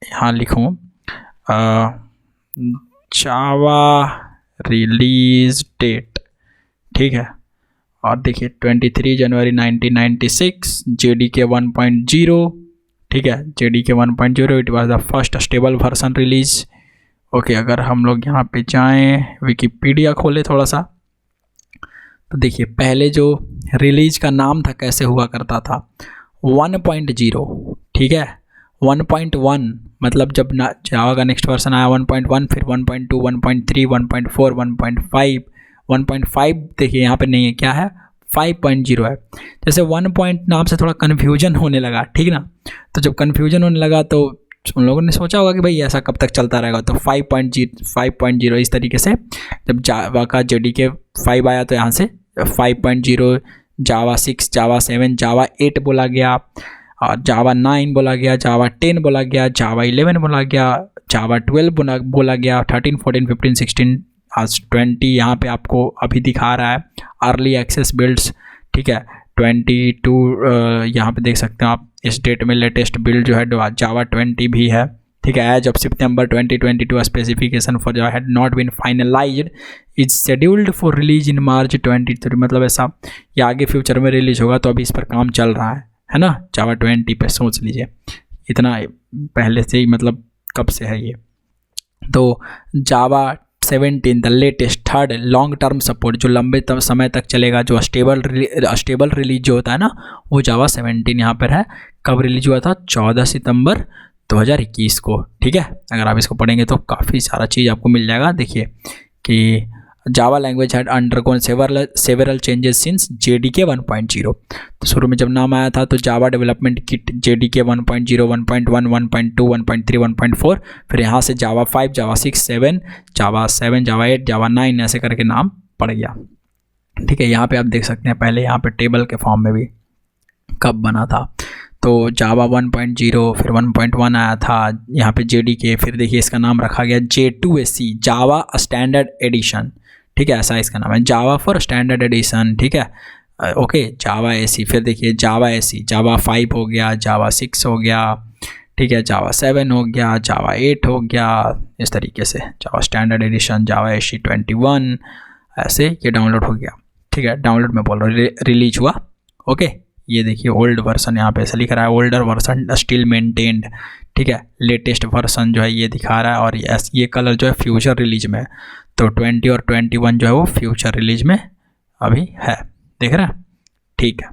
यहाँ लिखूँ जावा रिलीज डेट, ठीक है, और देखिए 23 जनवरी 1996 JDK 1.0, ठीक है, JDK 1.0 it was the first stable version release. Okay, अगर हम लोग यहाँ पे जाएँ, विकिपीडिया खोले थोड़ा सा, तो देखिए पहले जो रिलीज का नाम था कैसे हुआ करता था, 1.0, ठीक है, 1.1 मतलब जब जावा का नेक्स्ट वर्जन आया 1.1, फिर 1.2, 1.3, 1.4, 1.5, 1.5 देखिए यहाँ पे नहीं है, क्या है, 5.0 है। जैसे 1 पॉइंट नाम से थोड़ा कन्फ्यूजन होने लगा, ठीक ना, तो जब कन्फ्यूजन होने लगा तो उन लोगों ने सोचा होगा कि भाई ऐसा कब तक चलता रहेगा, तो 5.0 इस तरीके से जब जावा का JDK 5 आया तो यहाँ से 5.0, जावा 6, जावा 7, जावा 8 बोला गया, और जावा 9 बोला गया, जावा 10 बोला गया, जावा 11 बोला गया, जावा 12 बोला गया, 13, 14, 15, 16, आज 20 यहाँ पे आपको अभी दिखा रहा है अर्ली एक्सेस बिल्ड्स, ठीक है, 22 यहाँ पे देख सकते हैं आप, इस डेट में लेटेस्ट बिल्ड जो है जावा 20 भी है, ठीक है। As of September 2022 specification for Java had not been finalized, is scheduled for release in March 23, मतलब ऐसा ये आगे फ्यूचर में रिलीज होगा, तो अभी इस पर काम चल रहा है ना, जावा 20 पे सोच लीजिए, इतना पहले से ही, मतलब कब से है ये। तो जावा 17 the latest third long term support, जो लंबे समय तक चलेगा, जो स्टेबल रिलीज जो होता है ना, वो जावा 17 यहाँ पर है। कब रिलीज हुआ था, 14 सितंबर 2021 को, ठीक है। अगर आप इसको पढ़ेंगे तो काफ़ी सारा चीज़ आपको मिल जाएगा। देखिए कि Java language had undergone several changes since JDK 1.0, तो शुरू में जब नाम आया था तो जावा डेवलपमेंट किट JDK 1.0, 1.1, 1.2, 1.3, 1.4, फिर यहाँ से जावा 5, जावा 6, 7, जावा 7, जावा 8, जावा 9 ऐसे करके नाम पड़ गया, ठीक है। यहाँ पे आप देख सकते हैं पहले यहाँ पे टेबल के फॉर्म में भी कब बना था, तो जावा 1.0, फिर 1.1 आया था यहाँ पे JDK, फिर देखिए इसका नाम रखा गया J2SE, जावा स्टैंडर्ड एडिशन, ठीक है, ऐसा इसका नाम है, जावा फॉर स्टैंडर्ड एडिशन, ठीक है। ओके, जावा एसी, फिर देखिए जावा एसी, जावा 5 हो गया, जावा 6 हो गया, ठीक है, जावा 7 हो गया, जावा 8 हो गया, इस तरीके से जावा स्टैंडर्ड एडिशन, जावा एसी 21, ऐसे ये डाउनलोड हो गया। ठीक है, डाउनलोड में बोल रहा हूँ, रिलीज हुआ। ओके, ये देखिए ओल्ड वर्सन यहाँ पे ऐसा लिख रहा है, ओल्डर वर्सन स्टिल मेंटेन्ड। ठीक है, लेटेस्ट वर्सन जो है ये दिखा रहा है, और ये कलर जो है फ्यूचर रिलीज में, तो 20 और 21 जो है वो फ्यूचर रिलीज में अभी है, देख रहे हैं। ठीक है,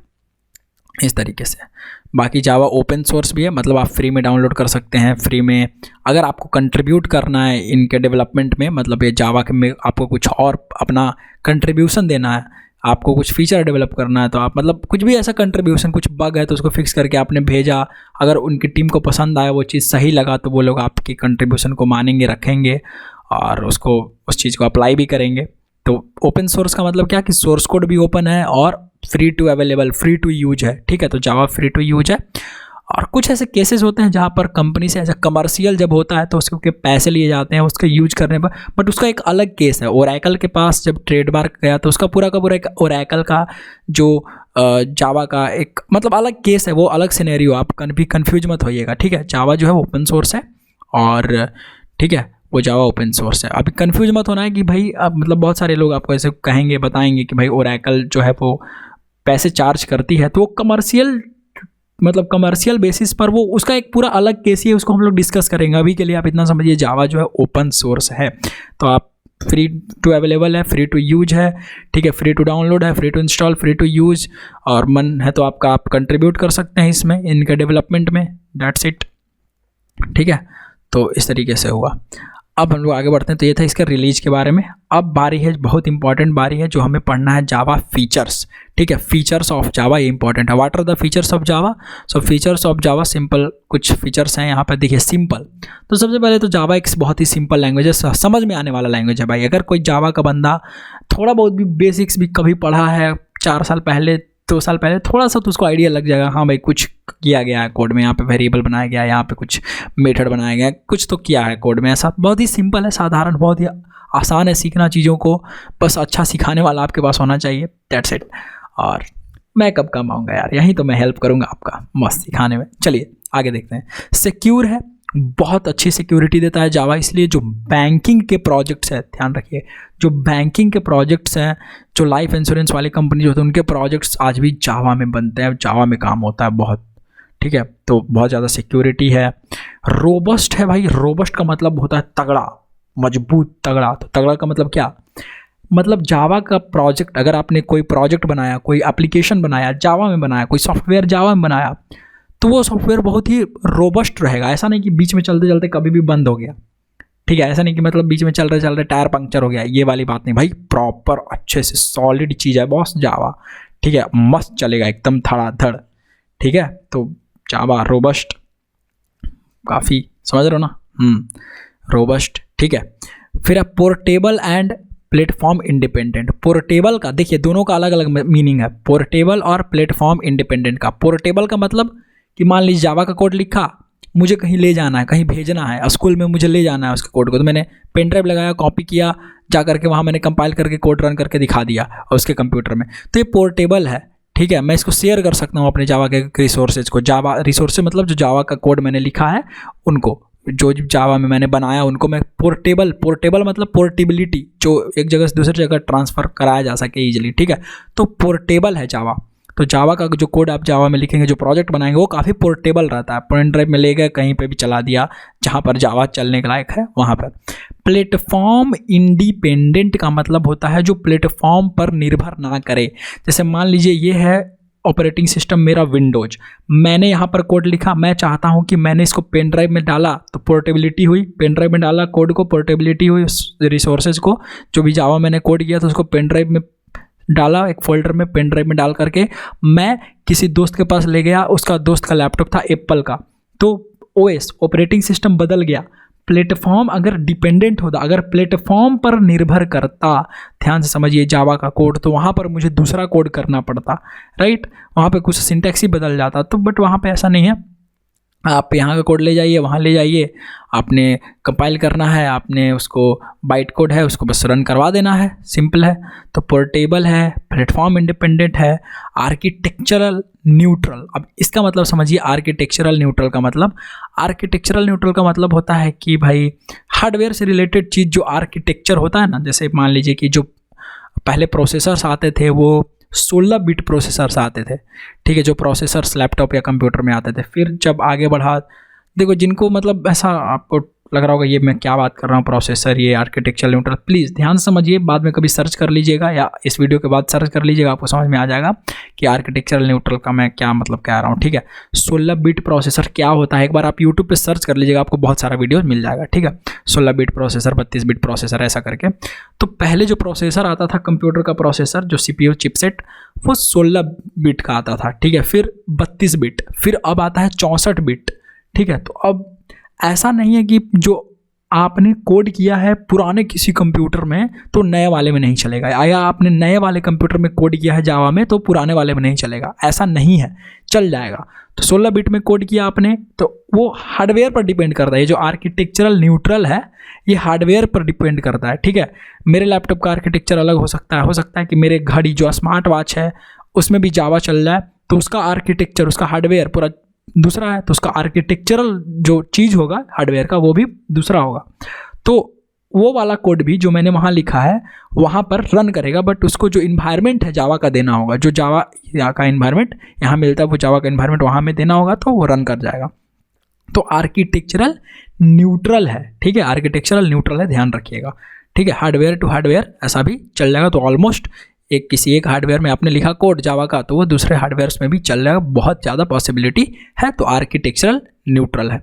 इस तरीके से। बाकी जावा ओपन सोर्स भी है, मतलब आप फ्री में डाउनलोड कर सकते हैं, फ्री में। अगर आपको कंट्रीब्यूट करना है इनके डेवलपमेंट में, मतलब ये जावा के में आपको कुछ और अपना कंट्रीब्यूशन देना है, आपको कुछ फीचर डेवलप करना है, तो आप मतलब कुछ भी ऐसा कंट्रीब्यूशन, कुछ बग है तो उसको फिक्स करके आपने भेजा, अगर उनकी टीम को पसंद आया, वो चीज़ सही लगा, तो वो लोग आपकी कंट्रीब्यूशन को मानेंगे, रखेंगे और उसको उस चीज़ को अप्लाई भी करेंगे। तो ओपन सोर्स का मतलब क्या कि सोर्स कोड भी ओपन है और free to available, free to use है। ठीक है, तो जावा फ्री टू यूज है। और कुछ ऐसे केसेस होते हैं जहाँ पर कंपनी से ऐसा कमर्शियल जब होता है तो उसके पैसे लिए जाते हैं उसके यूज करने पर, बट उसका एक अलग केस है। ओरेकल के पास जब ट्रेडमार्क गया तो उसका पूरा का पूरा एक ओरेकल का जो जावा का एक मतलब अलग केस है, वो अलग सिनेरियो, आप कभी कन्फ्यूज मत होइएगा। ठीक है, जावा जो है ओपन सोर्स है और ठीक है वो जावा ओपन सोर्स है। अभी कन्फ्यूज मत होना है कि भाई अब मतलब बहुत सारे लोग आपको ऐसे कहेंगे, बताएंगे कि भाई ओरेकल जो है वो पैसे चार्ज करती है, तो वो कमर्शियल मतलब कमर्शियल बेसिस पर वो उसका एक पूरा अलग केस ही है, उसको हम लोग डिस्कस करेंगे। अभी के लिए आप इतना समझिए जावा जो है ओपन सोर्स है, तो आप फ्री टू अवेलेबल है, फ्री टू यूज है। ठीक है, फ्री टू डाउनलोड है, free to install, free to use, और मन है तो आपका आप कंट्रीब्यूट कर सकते हैं इसमें, इनके डेवलपमेंट में। That's it. ठीक है, तो इस तरीके से हुआ। अब हम लोग आगे बढ़ते हैं, तो ये था इसके रिलीज के बारे में। अब बारी है, बहुत इंपॉर्टेंट बारी है, जो हमें पढ़ना है जावा फीचर्स। ठीक है, फीचर्स ऑफ जावा, ये इंपॉर्टेंट है। What are the features of Java? So features of Java, simple कुछ फीचर्स हैं यहाँ पर देखिए। सिंपल, तो सबसे पहले तो जावा एक बहुत ही सिंपल लैंग्वेज है, समझ में आने वाला लैंग्वेज है भाई। अगर कोई जावा का बंदा थोड़ा बहुत भी बेसिक्स भी कभी पढ़ा है 4 साल पहले 2 साल पहले, थोड़ा सा तो उसको आइडिया लग जाएगा, हाँ भाई कुछ किया गया है कोड में, यहाँ पे वेरिएबल बनाया गया है, यहाँ पे कुछ मेथड बनाया गया है, कुछ तो किया है कोड में। ऐसा बहुत ही सिंपल है, साधारण, बहुत ही आसान है सीखना चीज़ों को, बस अच्छा सिखाने वाला आपके पास होना चाहिए। That's it. और मैं कब काम आऊँगा यार, यहीं तो मैं हेल्प करूँगा आपका मस्त सिखाने में। चलिए आगे देखते हैं। सिक्योर है, बहुत अच्छी सिक्योरिटी देता है जावा, इसलिए जो बैंकिंग के प्रोजेक्ट्स हैं, ध्यान रखिए, जो बैंकिंग के प्रोजेक्ट्स हैं, जो लाइफ इंश्योरेंस वाली कंपनी जो होती है, उनके प्रोजेक्ट्स आज भी जावा में बनते हैं, जावा में काम होता है बहुत। ठीक है, तो बहुत ज़्यादा सिक्योरिटी है। रोबस्ट है भाई, रोबस्ट का मतलब होता है तगड़ा, मजबूत, तगड़ा। तो तगड़ा का मतलब क्या? मतलब जावा का प्रोजेक्ट, अगर आपने कोई प्रोजेक्ट बनाया, कोई एप्लीकेशन बनाया जावा में बनाया, कोई सॉफ्टवेयर जावा में बनाया, तो वो सॉफ्टवेयर बहुत ही रोबस्ट रहेगा। ऐसा नहीं कि बीच में चलते चलते कभी भी बंद हो गया। ठीक है, ऐसा नहीं कि मतलब बीच में चल रहे टायर पंक्चर हो गया, ये वाली बात नहीं भाई। प्रॉपर अच्छे से सॉलिड चीज़ है बॉस जावा। ठीक है, मस्त चलेगा एकदम धड़ाधड़। ठीक है, तो जावा रोबस्ट, काफ़ी समझ रहे हो ना, रोबस्ट। ठीक है, फिर है portable and platform independent. Portable का देखिए, दोनों का अलग अलग मीनिंग है, पोर्टेबल और प्लेटफॉर्म इंडिपेंडेंट का। पोर्टेबल का मतलब कि मान लीजिए जावा का कोड लिखा, मुझे कहीं ले जाना है, कहीं भेजना है, स्कूल में मुझे ले जाना है उसके कोड को, तो मैंने पेन ड्राइव लगाया, कॉपी किया, जा करके वहाँ मैंने कंपाइल करके कोड रन करके दिखा दिया उसके कंप्यूटर में, तो ये पोर्टेबल है। ठीक है, मैं इसको शेयर कर सकता हूँ अपने जावा के रिसोर्सेज को। जावा रिसोर्सेज मतलब जो जावा का कोड मैंने लिखा है उनको, जो जावा में मैंने बनाया उनको मैं पोर्टेबल मतलब पोर्टेबिलिटी, जो एक जगह से दूसरी जगह ट्रांसफ़र कराया जा सके ईजिली। ठीक है, तो पोर्टेबल है जावा। तो जावा का जो कोड आप जावा में लिखेंगे, जो प्रोजेक्ट बनाएंगे, वो काफ़ी पोर्टेबल रहता है। पेन ड्राइव में ले गए, कहीं पे भी चला दिया, जहाँ पर जावा चलने के लायक है वहाँ पर। प्लेटफॉर्म इंडिपेंडेंट का मतलब होता है जो प्लेटफॉर्म पर निर्भर ना करे। जैसे मान लीजिए ये है ऑपरेटिंग सिस्टम मेरा विंडोज, मैंने यहाँ पर कोड लिखा, मैं चाहता हूँ कि मैंने इसको पेन ड्राइव में डाला तो पोर्टेबिलिटी हुई, पेन ड्राइव में डाला कोड को, पोर्टेबिलिटी हुई, रिसोर्सेज को जो भी जावा मैंने कोड किया था उसको पेन ड्राइव में डाला, एक फोल्डर में पेन ड्राइव में डाल करके मैं किसी दोस्त के पास ले गया, उसका दोस्त का लैपटॉप था एप्पल का, तो ओएस ऑपरेटिंग सिस्टम बदल गया। प्लेटफॉर्म अगर डिपेंडेंट होता, अगर प्लेटफॉर्म पर निर्भर करता, ध्यान से समझिए जावा का कोड, तो वहाँ पर मुझे दूसरा कोड करना पड़ता, राइट, वहाँ पे कुछ सिंटैक्स ही बदल जाता। तो बट वहाँ पे ऐसा नहीं है, आप यहाँ का कोड ले जाइए, वहाँ ले जाइए, आपने कंपाइल करना है, आपने उसको बाइट कोड है उसको बस रन करवा देना है, सिंपल है। तो पोर्टेबल है, प्लेटफॉर्म इंडिपेंडेंट है, आर्किटेक्चरल न्यूट्रल। अब इसका मतलब समझिए, आर्किटेक्चरल न्यूट्रल का मतलब, आर्किटेक्चरल न्यूट्रल का मतलब होता है कि भाई हार्डवेयर से रिलेटेड चीज़ जो आर्किटेक्चर होता है ना, जैसे मान लीजिए कि जो पहले प्रोसेसर्स आते थे वो 16 बिट प्रोसेसर्स आते थे, ठीक है, जो प्रोसेसर्स लैपटॉप या कंप्यूटर में आते थे। फिर जब आगे बढ़ा, देखो जिनको मतलब ऐसा आपको लग रहा होगा ये मैं क्या बात कर रहा हूँ, प्रोसेसर, ये आर्किटेक्चर न्यूट्रल, प्लीज़ ध्यान से समझिए, बाद में कभी सर्च कर लीजिएगा या इस वीडियो के बाद सर्च कर लीजिएगा, आपको समझ में आ जाएगा कि आर्किटेक्चरल न्यूट्रल का मैं क्या मतलब कह रहा हूँ, ठीक है। 16 बिट प्रोसेसर क्या होता है, एक बार आप यूट्यूब पे सर्च कर लीजिएगा, आपको बहुत सारा वीडियो मिल जाएगा, ठीक है। 16 बिट प्रोसेसर, 32 बिट प्रोसेसर, ऐसा करके। तो पहले जो प्रोसेसर आता था कंप्यूटर का प्रोसेसर, जो CPU चिपसेट, वो 16 बिट का आता था, ठीक है। फिर 32 बिट, फिर अब आता है 64 बिट, ठीक है। तो अब ऐसा नहीं है कि जो आपने कोड किया है पुराने किसी कंप्यूटर में तो नए वाले में नहीं चलेगा, या आपने नए वाले कंप्यूटर में कोड किया है जावा में तो पुराने वाले में नहीं चलेगा, ऐसा नहीं है, चल जाएगा। तो 16 बिट में कोड किया आपने तो वो हार्डवेयर पर डिपेंड करता है। ये जो आर्किटेक्चरल न्यूट्रल है ये हार्डवेयर पर डिपेंड करता है, ठीक है। मेरे लैपटॉप का आर्किटेक्चर अलग हो सकता है कि मेरे घड़ी जो स्मार्ट वॉच है उसमें भी जावा चल रहा है, तो उसका आर्किटेक्चर, उसका हार्डवेयर पूरा दूसरा है, तो उसका आर्किटेक्चरल जो चीज़ होगा हार्डवेयर का वो भी दूसरा होगा। तो वो वाला कोड भी जो मैंने वहाँ लिखा है वहाँ पर रन करेगा, बट उसको जो इन्वायरमेंट है जावा का देना होगा, जो जावा का इन्वायरमेंट यहाँ मिलता है वो जावा का इन्वायरमेंट वहाँ में देना होगा, तो वो रन कर जाएगा। तो आर्किटेक्चरल न्यूट्रल है, ठीक है, आर्किटेक्चरल न्यूट्रल है, ध्यान रखिएगा, ठीक है। हार्डवेयर टू हार्डवेयर ऐसा भी चल जाएगा। तो ऑलमोस्ट किसी एक हार्डवेयर में आपने लिखा कोड जावा का तो वो दूसरे हार्डवेयर्स में भी चल जाएगा, बहुत ज़्यादा पॉसिबिलिटी है। तो आर्किटेक्चरल न्यूट्रल है।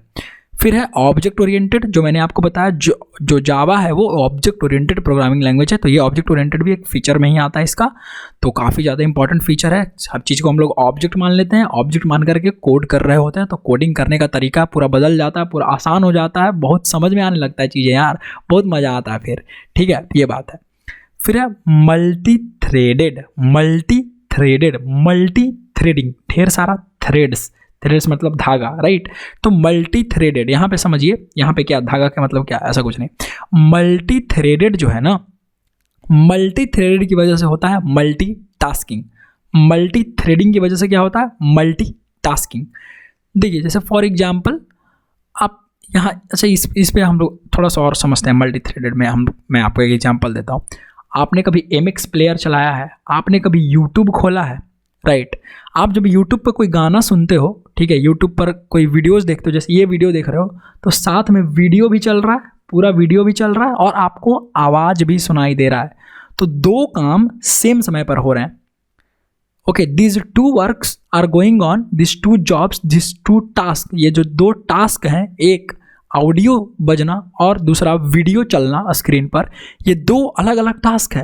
फिर है ऑब्जेक्ट ओरिएंटेड, जो मैंने आपको बताया जो जावा है वो ऑब्जेक्ट ओरिएंटेड प्रोग्रामिंग लैंग्वेज है। तो ये ऑब्जेक्ट ओरिएंटेड भी एक फीचर में ही आता है इसका, तो काफ़ी ज़्यादा इंपॉर्टेंट फीचर है। हर चीज़ को हम लोग ऑब्जेक्ट मान लेते हैं, ऑब्जेक्ट मान करके कोड कर रहे होते हैं, तो कोडिंग करने का तरीका पूरा बदल जाता है, पूरा आसान हो जाता है, बहुत समझ में आने लगता है चीज़ें यार, बहुत मज़ा आता है फिर, ठीक है, ये बात है। फिर है मल्टी थ्रेडिंग, ढेर सारा थ्रेड्स मतलब धागा, राइट। तो मल्टी थ्रेडेड, यहाँ पे समझिए, यहाँ पे क्या धागा का मतलब क्या, ऐसा कुछ नहीं। मल्टी थ्रेडेड जो है ना, मल्टी थ्रेडेड की वजह से होता है मल्टी टास्किंग, मल्टी थ्रेडिंग की वजह से क्या होता है मल्टी टास्किंग। देखिए जैसे फॉर एग्जाम्पल आप यहाँ, अच्छा इस पे हम लोग थोड़ा सा और समझते हैं मल्टी थ्रेडेड में। मैं आपको एक एग्जाम्पल देता हूँ। आपने कभी MX प्लेयर चलाया है, आपने कभी YouTube खोला है, राइट। आप जब YouTube पर कोई गाना सुनते हो, ठीक है, YouTube पर कोई वीडियोस देखते हो, जैसे ये वीडियो देख रहे हो, तो साथ में वीडियो भी चल रहा है, पूरा वीडियो भी चल रहा है और आपको आवाज़ भी सुनाई दे रहा है। तो दो काम सेम समय पर हो रहे हैं। Okay, this 2 works are going on, this 2 jobs, this 2 task. ये जो 2 टास्क हैं, एक ऑडियो बजना और दूसरा वीडियो चलना स्क्रीन पर, ये 2 अलग अलग टास्क है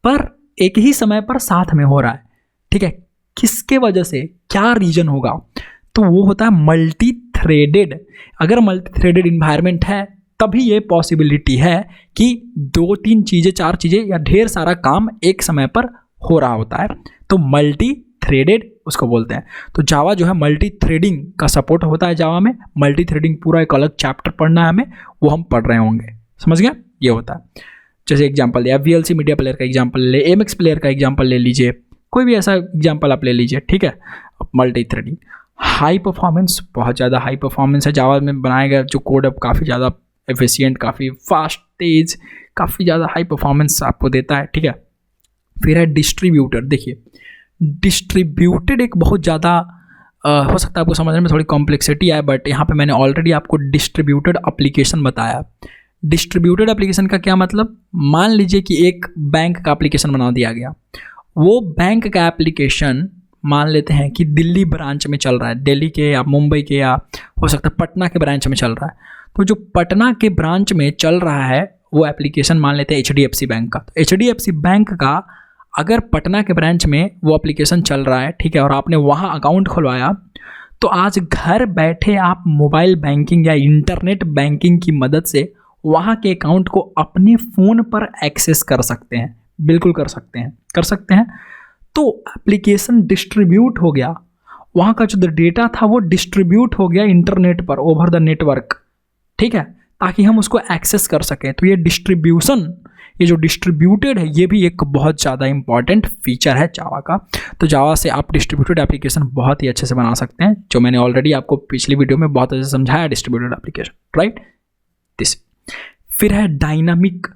पर एक ही समय पर साथ में हो रहा है, ठीक है। किसके वजह से, क्या रीजन होगा, तो वो होता है मल्टी थ्रेडेड। अगर मल्टी थ्रेडेड इन्वायरमेंट है तभी ये पॉसिबिलिटी है कि 2, 3 चीज़ें, 4 चीज़ें या ढेर सारा काम एक समय पर हो रहा होता है, तो मल्टी थ्रेडेड उसको बोलते हैं। तो जावा जो है मल्टी थ्रेडिंग का सपोर्ट होता है जावा में। मल्टी थ्रेडिंग पूरा एक अलग चैप्टर पढ़ना है हमें, वो हम पढ़ रहे होंगे, समझ गया, ये होता है। जैसे एग्जांपल दिया, VLC मीडिया प्लेयर का एग्जांपल ले, MX प्लेयर का एग्जांपल ले लीजिए, कोई भी ऐसा एग्जांपल आप ले लीजिए, ठीक है। मल्टी थ्रेडिंग, हाई परफॉर्मेंस, बहुत ज़्यादा हाई परफॉर्मेंस है जावा में बनाया गया जो कोड, अब काफ़ी ज़्यादा एफिशिएंट, काफ़ी फास्ट, तेज, काफ़ी ज़्यादा हाई परफॉर्मेंस आपको देता है, ठीक है। फिर है डिस्ट्रीब्यूटर। देखिए डिस्ट्रीब्यूटेड एक बहुत ज़्यादा हो सकता है आपको समझने में थोड़ी कॉम्प्लेक्सिटी आए, बट यहाँ पे मैंने ऑलरेडी आपको डिस्ट्रीब्यूटेड एप्लीकेशन बताया। डिस्ट्रीब्यूटेड एप्लीकेशन का क्या मतलब, मान लीजिए कि एक बैंक का एप्लीकेशन बना दिया गया, वो बैंक का एप्लीकेशन मान लेते हैं कि दिल्ली ब्रांच में चल रहा है, दिल्ली के या मुंबई के या हो सकता है पटना के ब्रांच में चल रहा है। तो जो पटना के ब्रांच में चल रहा है वो एप्लीकेशन मान लेते हैं HDFC बैंक का। तो HDFC बैंक का अगर पटना के ब्रांच में वो एप्लीकेशन चल रहा है, ठीक है, और आपने वहाँ अकाउंट खुलवाया, तो आज घर बैठे आप मोबाइल बैंकिंग या इंटरनेट बैंकिंग की मदद से वहाँ के अकाउंट को अपने फ़ोन पर एक्सेस कर सकते हैं, बिल्कुल कर सकते हैं। तो एप्लीकेशन डिस्ट्रीब्यूट हो गया वहाँ का जो डेटा था वो डिस्ट्रीब्यूट हो गया इंटरनेट पर ओवर द नेटवर्क, ठीक है, ताकि हम उसको एक्सेस कर सकें। तो ये डिस्ट्रीब्यूशन, ये जो डिस्ट्रीब्यूटेड है, ये भी एक बहुत ज़्यादा इंपॉर्टेंट फीचर है जावा का। तो जावा से आप डिस्ट्रीब्यूटेड एप्लीकेशन बहुत ही अच्छे से बना सकते हैं, जो मैंने ऑलरेडी आपको पिछली वीडियो में बहुत अच्छे से समझाया डिस्ट्रीब्यूटेड एप्लीकेशन, राइट। दिस फिर है डायनामिक।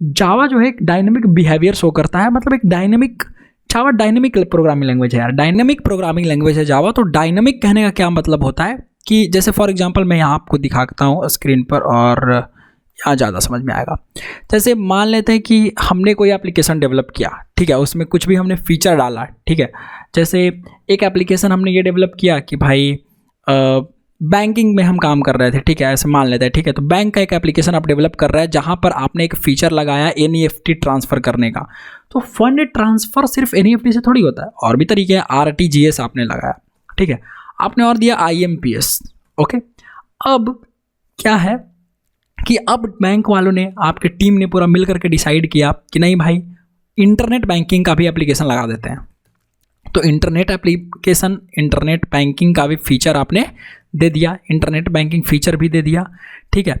जावा जो है एक डायनामिक बिहेवियर शो करता है, मतलब एक डायनामिक, जावा डायनामिक प्रोग्रामिंग लैंग्वेज है यार, डायनामिक प्रोग्रामिंग लैंग्वेज है जावा। तो डायनामिक कहने का क्या मतलब होता है कि जैसे फॉर एग्जांपल मैं यहाँ आपको दिखाता हूँ स्क्रीन पर, और यहाँ ज़्यादा समझ में आएगा। जैसे मान लेते हैं कि हमने कोई एप्लीकेशन डेवलप किया, ठीक है, उसमें कुछ भी हमने फीचर डाला, ठीक है। जैसे एक एप्लीकेशन हमने ये डेवलप किया कि भाई बैंकिंग में हम काम कर रहे थे, ठीक है, ऐसे मान लेते हैं, ठीक है। तो बैंक का एक एप्लीकेशन आप डेवलप कर रहे हैं जहाँ पर आपने एक फीचर लगाया NEFT ट्रांसफ़र करने का। तो फंड ट्रांसफ़र सिर्फ NEFT से थोड़ी होता है, और भी तरीके हैं। RTGS आपने लगाया, ठीक है, आपने और दिया IMPS, ओके। अब क्या है कि अब बैंक वालों ने, आपके टीम ने पूरा मिल करके डिसाइड किया कि नहीं भाई, इंटरनेट बैंकिंग का भी एप्लीकेशन लगा देते हैं। तो इंटरनेट एप्लीकेशन, इंटरनेट बैंकिंग का भी फीचर आपने दे दिया, इंटरनेट बैंकिंग फीचर भी दे दिया, ठीक है।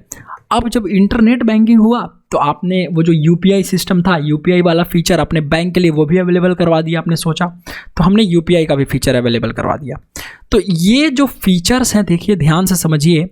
अब जब इंटरनेट बैंकिंग हुआ तो आपने वो जो UPI सिस्टम था, UPI वाला फीचर अपने बैंक के लिए वो भी अवेलेबल करवा दिया। आपने सोचा तो हमने UPI का भी फीचर अवेलेबल करवा दिया। तो ये जो फीचर्स हैं, देखिए ध्यान से समझिए,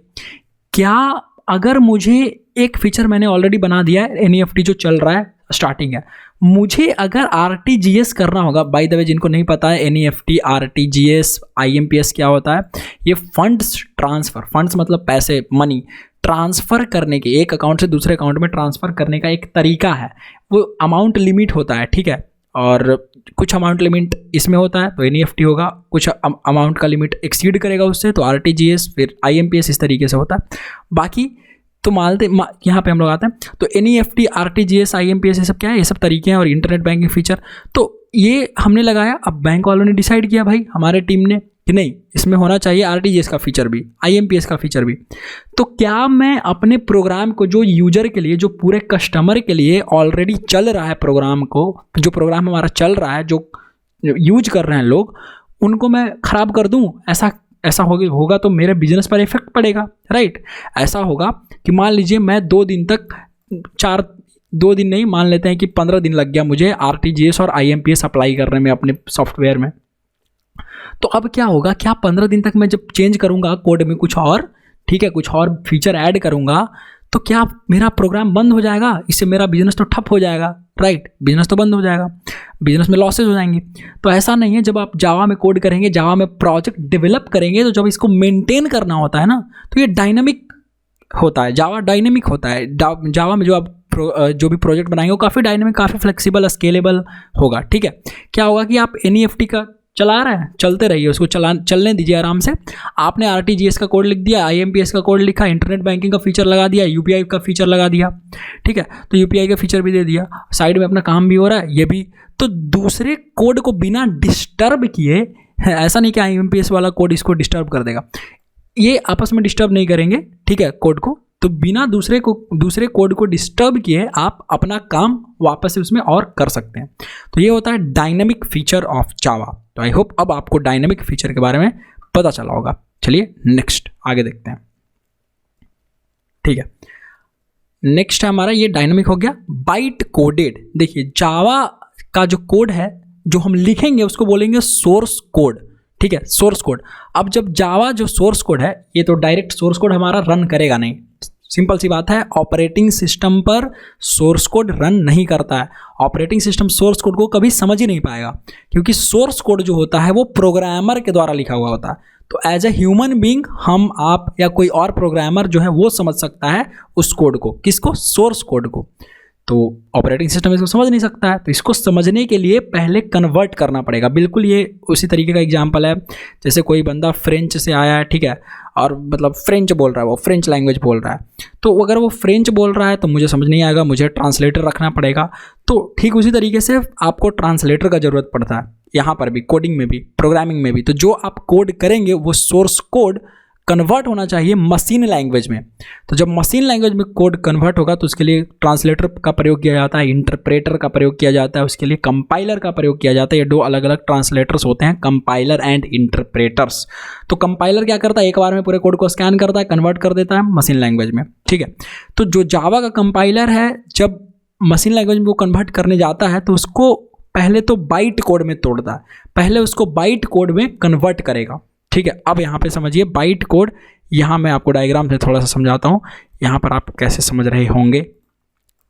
क्या अगर मुझे एक फीचर मैंने ऑलरेडी बना दिया है, NEFT जो चल रहा है, स्टार्टिंग है, मुझे अगर RTGS करना होगा, बाय द वे जिनको नहीं पता है NEFT, RTGS, IMPS क्या होता है, ये फंड्स ट्रांसफ़र, फंड्स मतलब पैसे, मनी ट्रांसफ़र करने के, एक अकाउंट से दूसरे अकाउंट में ट्रांसफ़र करने का एक तरीका है। वो अमाउंट लिमिट होता है, ठीक है, और कुछ अमाउंट लिमिट इसमें होता है तो NEFT होगा, कुछ अमाउंट का लिमिट एक्सीड करेगा उससे तो RTGS, फिर IMPS, इस तरीके से होता है। बाकी तो यहाँ पे हम लोग आते हैं, तो NEFT, RTGS, IMPS, ये सब क्या है, ये सब तरीके हैं, और इंटरनेट बैंकिंग फीचर तो ये हमने लगाया। अब बैंक वालों ने डिसाइड किया भाई, हमारे टीम ने, कि नहीं इसमें होना चाहिए RTGS का फीचर भी, IMPS का फीचर भी। तो क्या मैं अपने प्रोग्राम को, जो यूजर के लिए, जो पूरे कस्टमर के लिए ऑलरेडी चल रहा है प्रोग्राम को, जो प्रोग्राम हमारा चल रहा है, जो यूज कर रहे हैं लोग, उनको मैं ख़राब कर दूँ? ऐसा होगा तो मेरे बिजनेस पर इफेक्ट पड़ेगा, राइट। ऐसा होगा कि मान लीजिए मैं 2 दिन तक, 2 दिन नहीं, मान लेते हैं कि 15 दिन लग गया मुझे RTGS और IMPS अप्लाई करने में अपने सॉफ्टवेयर में। तो अब क्या होगा, क्या 15 दिन तक मैं जब चेंज करूँगा कोड में कुछ और, ठीक है, कुछ और फीचर ऐड करूँगा, तो क्या मेरा प्रोग्राम बंद हो जाएगा? इससे मेरा बिजनेस तो ठप हो जाएगा, राइट। बिजनेस तो बंद हो जाएगा, बिजनेस में लॉसेज हो जाएंगी। तो ऐसा नहीं है, जब आप जावा में कोड करेंगे, जावा में प्रोजेक्ट डेवलप करेंगे, तो जब इसको मेंटेन करना होता है ना, तो ये डायनामिक होता है, जावा डायनामिक होता है। जावा में जो आप जो भी प्रोजेक्ट बनाएंगे वो काफ़ी डायनामिक, काफ़ी फ्लेक्सिबल, स्केलेबल होगा, ठीक है। क्या होगा कि आप NEFT का चला रहे हैं, चलते रहिए, उसको चलने दीजिए आराम से। आपने RTGS का कोड लिख दिया, IMPS का कोड लिखा, इंटरनेट बैंकिंग का फीचर लगा दिया, UPI का फीचर लगा दिया, ठीक है। तो UPI का फीचर भी दे दिया, साइड में अपना काम भी हो रहा है, ये भी। तो दूसरे कोड को बिना डिस्टर्ब किए, ऐसा नहीं कि IMPS वाला कोड इसको डिस्टर्ब कर देगा, ये आपस में डिस्टर्ब नहीं करेंगे, ठीक है, कोड को। तो बिना दूसरे कोड को डिस्टर्ब किए आप अपना काम वापस से उसमें और कर सकते हैं। तो ये होता है डायनामिक फीचर ऑफ जावा। तो आई होप अब आपको डायनामिक फीचर के बारे में पता चला होगा। चलिए नेक्स्ट आगे देखते हैं, ठीक है। नेक्स्ट है हमारा, ये डायनामिक हो गया, बाइट कोडेड। देखिए जावा का जो कोड है, जो हम लिखेंगे उसको बोलेंगे सोर्स कोड, ठीक है, सोर्स कोड। अब जब जावा जो सोर्स कोड है, ये तो डायरेक्ट सोर्स कोड हमारा रन करेगा नहीं, सिंपल सी बात है। ऑपरेटिंग सिस्टम पर सोर्स कोड रन नहीं करता है, ऑपरेटिंग सिस्टम सोर्स कोड को कभी समझ ही नहीं पाएगा, क्योंकि सोर्स कोड जो होता है वो प्रोग्रामर के द्वारा लिखा हुआ होता है। तो एज ए ह्यूमन बीइंग, हम, आप या कोई और प्रोग्रामर जो है वो समझ सकता है उस कोड को, किसको? सोर्स कोड को। तो ऑपरेटिंग सिस्टम इसको समझ नहीं सकता है, तो इसको समझने के लिए पहले कन्वर्ट करना पड़ेगा। बिल्कुल ये उसी तरीके का एग्जांपल है, जैसे कोई बंदा फ्रेंच से आया है, ठीक है, और मतलब फ्रेंच बोल रहा है, वो फ्रेंच लैंग्वेज बोल रहा है। तो अगर वो फ्रेंच बोल रहा है तो मुझे समझ नहीं आएगा, मुझे ट्रांसलेटर रखना पड़ेगा। तो ठीक उसी तरीके से आपको ट्रांसलेटर का ज़रूरत पड़ता है यहाँ पर भी, कोडिंग में भी, प्रोग्रामिंग में भी। तो जो आप कोड करेंगे वो सोर्स कोड कन्वर्ट होना चाहिए मशीन लैंग्वेज में। तो जब मशीन लैंग्वेज में कोड कन्वर्ट होगा तो उसके लिए ट्रांसलेटर का प्रयोग किया जाता है, इंटरप्रेटर का प्रयोग किया जाता है, उसके लिए कंपाइलर का प्रयोग किया जाता है। ये दो अलग अलग ट्रांसलेटर्स होते हैं, कंपाइलर एंड इंटरप्रेटर्स। तो कंपाइलर क्या करता है, एक बार में पूरे कोड को स्कैन करता है, कन्वर्ट कर देता है मशीन लैंग्वेज में, ठीक है। तो जो जावा का कंपाइलर है, जब मशीन लैंग्वेज में वो कन्वर्ट करने जाता है तो उसको पहले तो बाइट कोड में तोड़ता है, पहले उसको बाइट कोड में कन्वर्ट करेगा, ठीक है। अब यहाँ पे समझिए बाइट कोड, यहाँ मैं आपको डायग्राम से थोड़ा सा समझाता हूँ, यहाँ पर आप कैसे समझ रहे होंगे।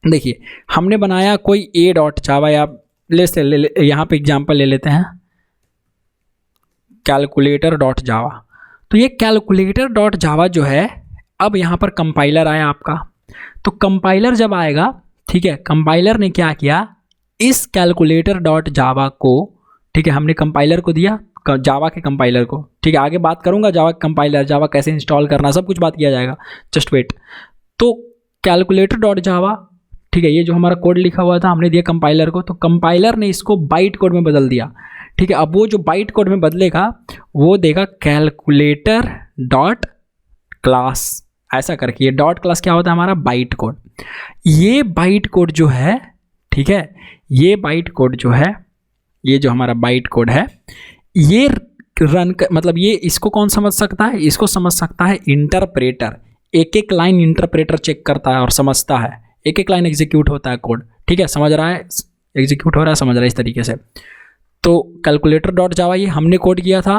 देखिए हमने बनाया कोई ए डॉट जावा, या यहाँ पे एग्जाम्पल ले लेते हैं कैलकुलेटर डॉट जावा। तो ये कैलकुलेटर डॉट जावा जो है, अब यहाँ पर कंपाइलर आया आपका। तो कंपाइलर जब आएगा, ठीक है, कंपाइलर ने क्या किया, इस कैलकुलेटर डॉट जावा को, ठीक है, हमने कंपाइलर को दिया, जावा के कंपाइलर को, ठीक है। आगे बात करूंगा जावा कंपाइलर, जावा कैसे इंस्टॉल करना, सब कुछ बात किया जाएगा, जस्ट वेट। तो कैलकुलेटर डॉट जावा, ठीक है, ये जो हमारा कोड लिखा हुआ था हमने दिया कंपाइलर को, तो कंपाइलर ने इसको बाइट कोड में बदल दिया, ठीक है। अब वो जो बाइट कोड में बदलेगा वो देगा कैलकुलेटर डॉट क्लास, ऐसा करके। ये डॉट क्लास क्या होता है, हमारा बाइट कोड। ये बाइट कोड जो है, ठीक है, ये बाइट कोड जो है, ये जो हमारा बाइट कोड है, ये मतलब ये इसको कौन समझ सकता है, इसको समझ सकता है इंटरप्रेटर। एक एक लाइन इंटरप्रेटर चेक करता है और समझता है, एक एक लाइन एग्जीक्यूट होता है कोड, ठीक है, समझ रहा है, एग्जीक्यूट हो रहा है, समझ रहा है इस तरीके से। तो कैलकुलेटर डॉट जावा ये हमने कोड किया था,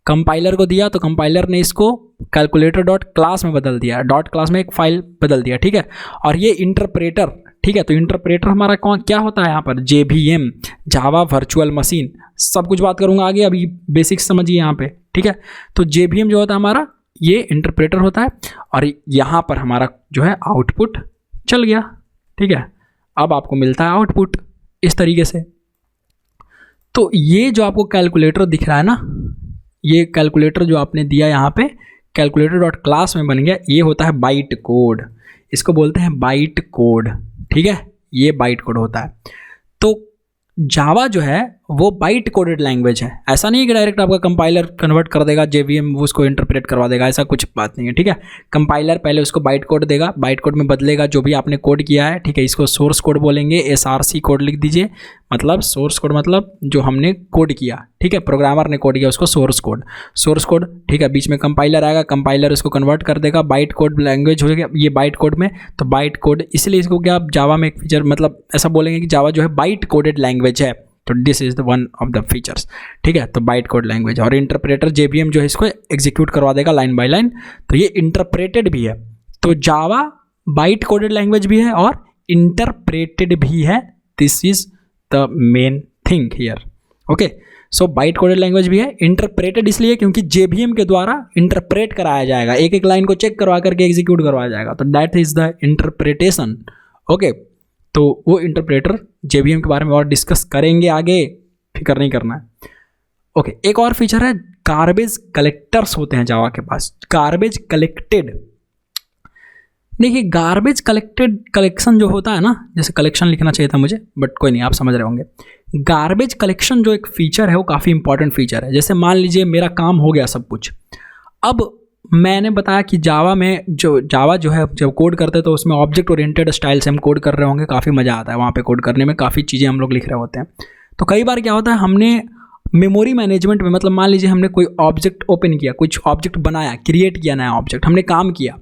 कंपाइलर को दिया, तो कंपाइलर ने इसको कैलकुलेटर डॉट क्लास में बदल दिया, डॉट क्लास में एक फाइल बदल दिया, ठीक है। और ये इंटरप्रेटर, ठीक है, तो इंटरप्रेटर हमारा कौन क्या होता है यहाँ पर, JVM, जावा वर्चुअल मशीन, सब कुछ बात करूँगा आगे, अभी बेसिक्स समझिए यहाँ पे, ठीक है। तो JVM जो होता है हमारा, ये इंटरप्रेटर होता है, और यहाँ पर हमारा जो है आउटपुट चल गया, ठीक है। अब आपको मिलता है आउटपुट इस तरीके से। तो ये जो आपको कैलकुलेटर दिख रहा है ना, ये कैलकुलेटर जो आपने दिया यहाँ पे कैलकुलेटर डॉट क्लास में बन गया, ये होता है बाइट कोड, इसको बोलते हैं बाइट कोड, ठीक है, ये बाइट कोड होता है। तो जावा जो है वो बाइट कोडेड लैंग्वेज है, ऐसा नहीं है कि डायरेक्ट आपका कंपाइलर कन्वर्ट कर देगा, JVM वो उसको इंटरप्रेट करवा देगा, ऐसा कुछ बात नहीं है, ठीक है। कंपाइलर पहले उसको बाइट कोड देगा, बाइट कोड में बदलेगा जो भी आपने कोड किया है, ठीक है। इसको सोर्स कोड बोलेंगे, SRC कोड लिख दीजिए, मतलब सोर्स कोड मतलब जो हमने कोड किया, ठीक है, प्रोग्रामर ने कोड किया उसको सोर्स कोड, ठीक है। बीच में कंपाइलर आएगा, कंपाइलर उसको कन्वर्ट कर देगा, बाइट कोड लैंग्वेज हो गया ये बाइट कोड में। तो बाइट कोड इसलिए इसको क्या आप जावा में एक फीचर, मतलब ऐसा बोलेंगे कि जावा जो है बाइट कोडेड लैंग्वेज है, तो this is the one of the features, ठीक है। तो बाइट कोड लैंग्वेज, और इंटरप्रेटर JVM जो है इसको एग्जीक्यूट करवा देगा लाइन बाय लाइन, तो ये इंटरप्रेटेड भी है। तो जावा बाइट कोडेड लैंग्वेज भी है और इंटरप्रेटेड भी है, this is the main thing here, okay. So byte coded language भी है, इंटरप्रेटेड इसलिए क्योंकि JVM के द्वारा इंटरप्रेट कराया जाएगा, एक एक लाइन को चेक करवा करके एग्जीक्यूट करवाया जाएगा, तो that is the interpretation, okay. तो वो इंटरप्रेटर JVM के बारे में और डिस्कस करेंगे आगे, फिक्र नहीं करना है, ओके। एक और फीचर है गार्बेज कलेक्टर्स होते हैं जावा के पास, गार्बेज कलेक्टेड। देखिए गार्बेज कलेक्शन जो होता है ना, जैसे कलेक्शन लिखना चाहिए था मुझे, बट कोई नहीं, आप समझ रहे होंगे। गार्बेज कलेक्शन जो एक फीचर है वो काफ़ी इंपॉर्टेंट फीचर है। जैसे मान लीजिए मेरा काम हो गया सब कुछ, अब मैंने बताया कि जावा में जावा जो है जब कोड करते हैं तो उसमें ऑब्जेक्ट ओरिएंटेड स्टाइल से हम कोड कर रहे होंगे, काफ़ी मज़ा आता है वहाँ पे कोड करने में, काफ़ी चीज़ें हम लोग लिख रहे होते हैं। तो कई बार क्या होता है, हमने मेमोरी मैनेजमेंट में, मतलब मान लीजिए हमने कोई ऑब्जेक्ट ओपन किया, कुछ ऑब्जेक्ट बनाया, क्रिएट किया नया ऑब्जेक्ट, हमने काम किया,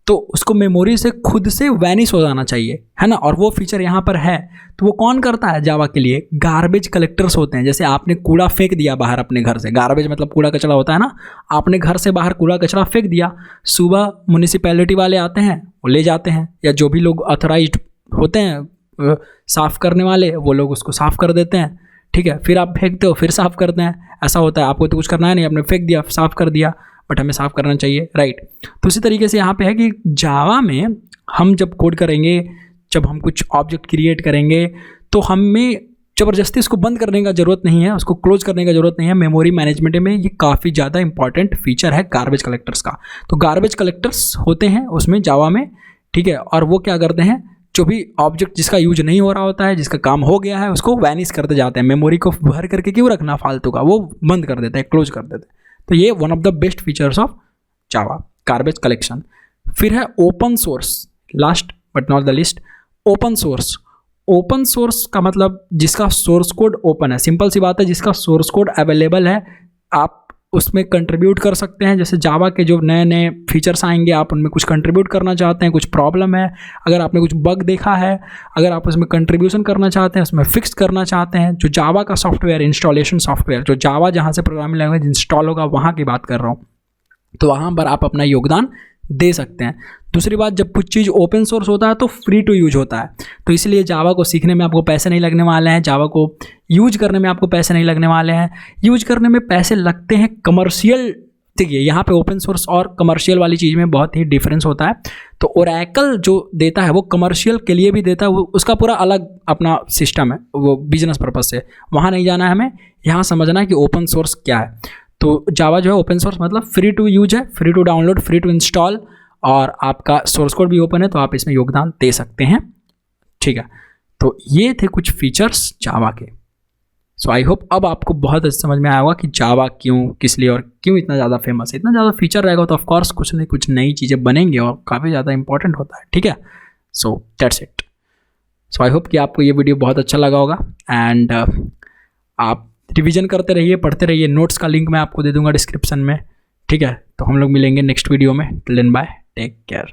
तो उसको मेमोरी से खुद से वैनिश हो जाना चाहिए, है ना। और वो फीचर यहाँ पर है, तो वो कौन करता है जावा के लिए, गार्बेज कलेक्टर्स होते हैं। जैसे आपने कूड़ा फेंक दिया बाहर अपने घर से, गार्बेज मतलब कूड़ा कचरा होता है ना, आपने घर से बाहर कूड़ा कचरा फेंक दिया, सुबह म्यूनिसिपैलिटी वाले आते हैं, वो ले जाते हैं, या जो भी लोग ऑथराइज्ड होते हैं साफ़ करने वाले, वो लोग उसको साफ़ कर देते हैं, ठीक है। फिर आप फेंकते हो, फिर साफ़ करते हैं, ऐसा होता है। आपको तो कुछ करना है नहीं, आपने फेंक दिया, साफ़ कर दिया, बट हमें साफ़ करना चाहिए, राइट। तो उसी तरीके से यहाँ पे है कि जावा में हम जब कोड करेंगे, जब हम कुछ ऑब्जेक्ट क्रिएट करेंगे, तो हमें ज़बरदस्ती उसको बंद करने का ज़रूरत नहीं है, उसको क्लोज करने का ज़रूरत नहीं है। मेमोरी मैनेजमेंट में ये काफ़ी ज़्यादा इंपॉर्टेंट फीचर है गार्बेज कलेक्टर्स का। तो गार्बेज कलेक्टर्स होते हैं उसमें जावा में, ठीक है। और वो क्या करते हैं, जो भी ऑब्जेक्ट जिसका यूज नहीं हो रहा होता है, जिसका काम हो गया है, उसको वैनिश करते जाते हैं। मेमोरी को भर करके क्यों रखना फालतू का, वो बंद कर देते हैं, क्लोज कर देते हैं। तो ये one of the best features of Java garbage collection. फिर है open source, last but not the list, open source. Open source का मतलब जिसका सोर्स कोड ओपन है, सिंपल सी बात है, जिसका सोर्स कोड अवेलेबल है, आप उसमें कंट्रीब्यूट कर सकते हैं। जैसे जावा के जो नए नए फीचर्स आएंगे, आप उनमें कुछ कंट्रीब्यूट करना चाहते हैं, कुछ प्रॉब्लम है, अगर आपने कुछ बग देखा है, अगर आप उसमें कंट्रीब्यूशन करना चाहते हैं, उसमें फिक्स करना चाहते हैं, जो जावा का सॉफ्टवेयर, इंस्टॉलेशन सॉफ्टवेयर, जो जावा जहाँ से प्रोग्रामिंग लैंग्वेज इंस्टॉल होगा वहाँ की बात कर रहा हूँ, तो वहाँ पर आप अपना योगदान दे सकते हैं। दूसरी बात, जब कुछ चीज़ ओपन सोर्स होता है तो फ्री टू यूज होता है, तो इसलिए जावा को सीखने में आपको पैसे नहीं लगने वाले हैं, जावा को यूज करने में आपको पैसे नहीं लगने वाले हैं। यूज करने में पैसे लगते हैं कमर्शियल, देखिए यहाँ पे ओपन सोर्स और कमर्शियल वाली चीज़ में बहुत ही डिफरेंस होता है। तो ओरेकल जो देता है वो कमर्शियल के लिए भी देता है, वो उसका पूरा अलग अपना सिस्टम है, वो बिजनेस पर्पज से, वहाँ नहीं जाना है हमें, यहाँ समझना है कि ओपन सोर्स क्या है। तो जावा जो है ओपन सोर्स मतलब फ्री टू यूज है, free to download, free to install, और आपका सोर्स कोड भी ओपन है, तो आप इसमें योगदान दे सकते हैं। ठीक है, तो ये थे कुछ फीचर्स जावा के। सो आई होप अब आपको बहुत अच्छे समझ में आया होगा कि जावा क्यों, किस लिए और क्यों इतना ज़्यादा फेमस है। इतना ज़्यादा फीचर रहेगा तो ऑफकोर्स कुछ न कुछ नई चीज़ें बनेंगी और काफ़ी ज़्यादा इंपॉर्टेंट होता है। ठीक है, so that's it. So I hope कि आपको ये वीडियो बहुत अच्छा लगा होगा, एंड आप रिवीजन करते रहिए, पढ़ते रहिए। नोट्स का लिंक मैं आपको दे दूंगा डिस्क्रिप्शन में। ठीक है, तो हम लोग मिलेंगे नेक्स्ट वीडियो में। Till then bye, take care.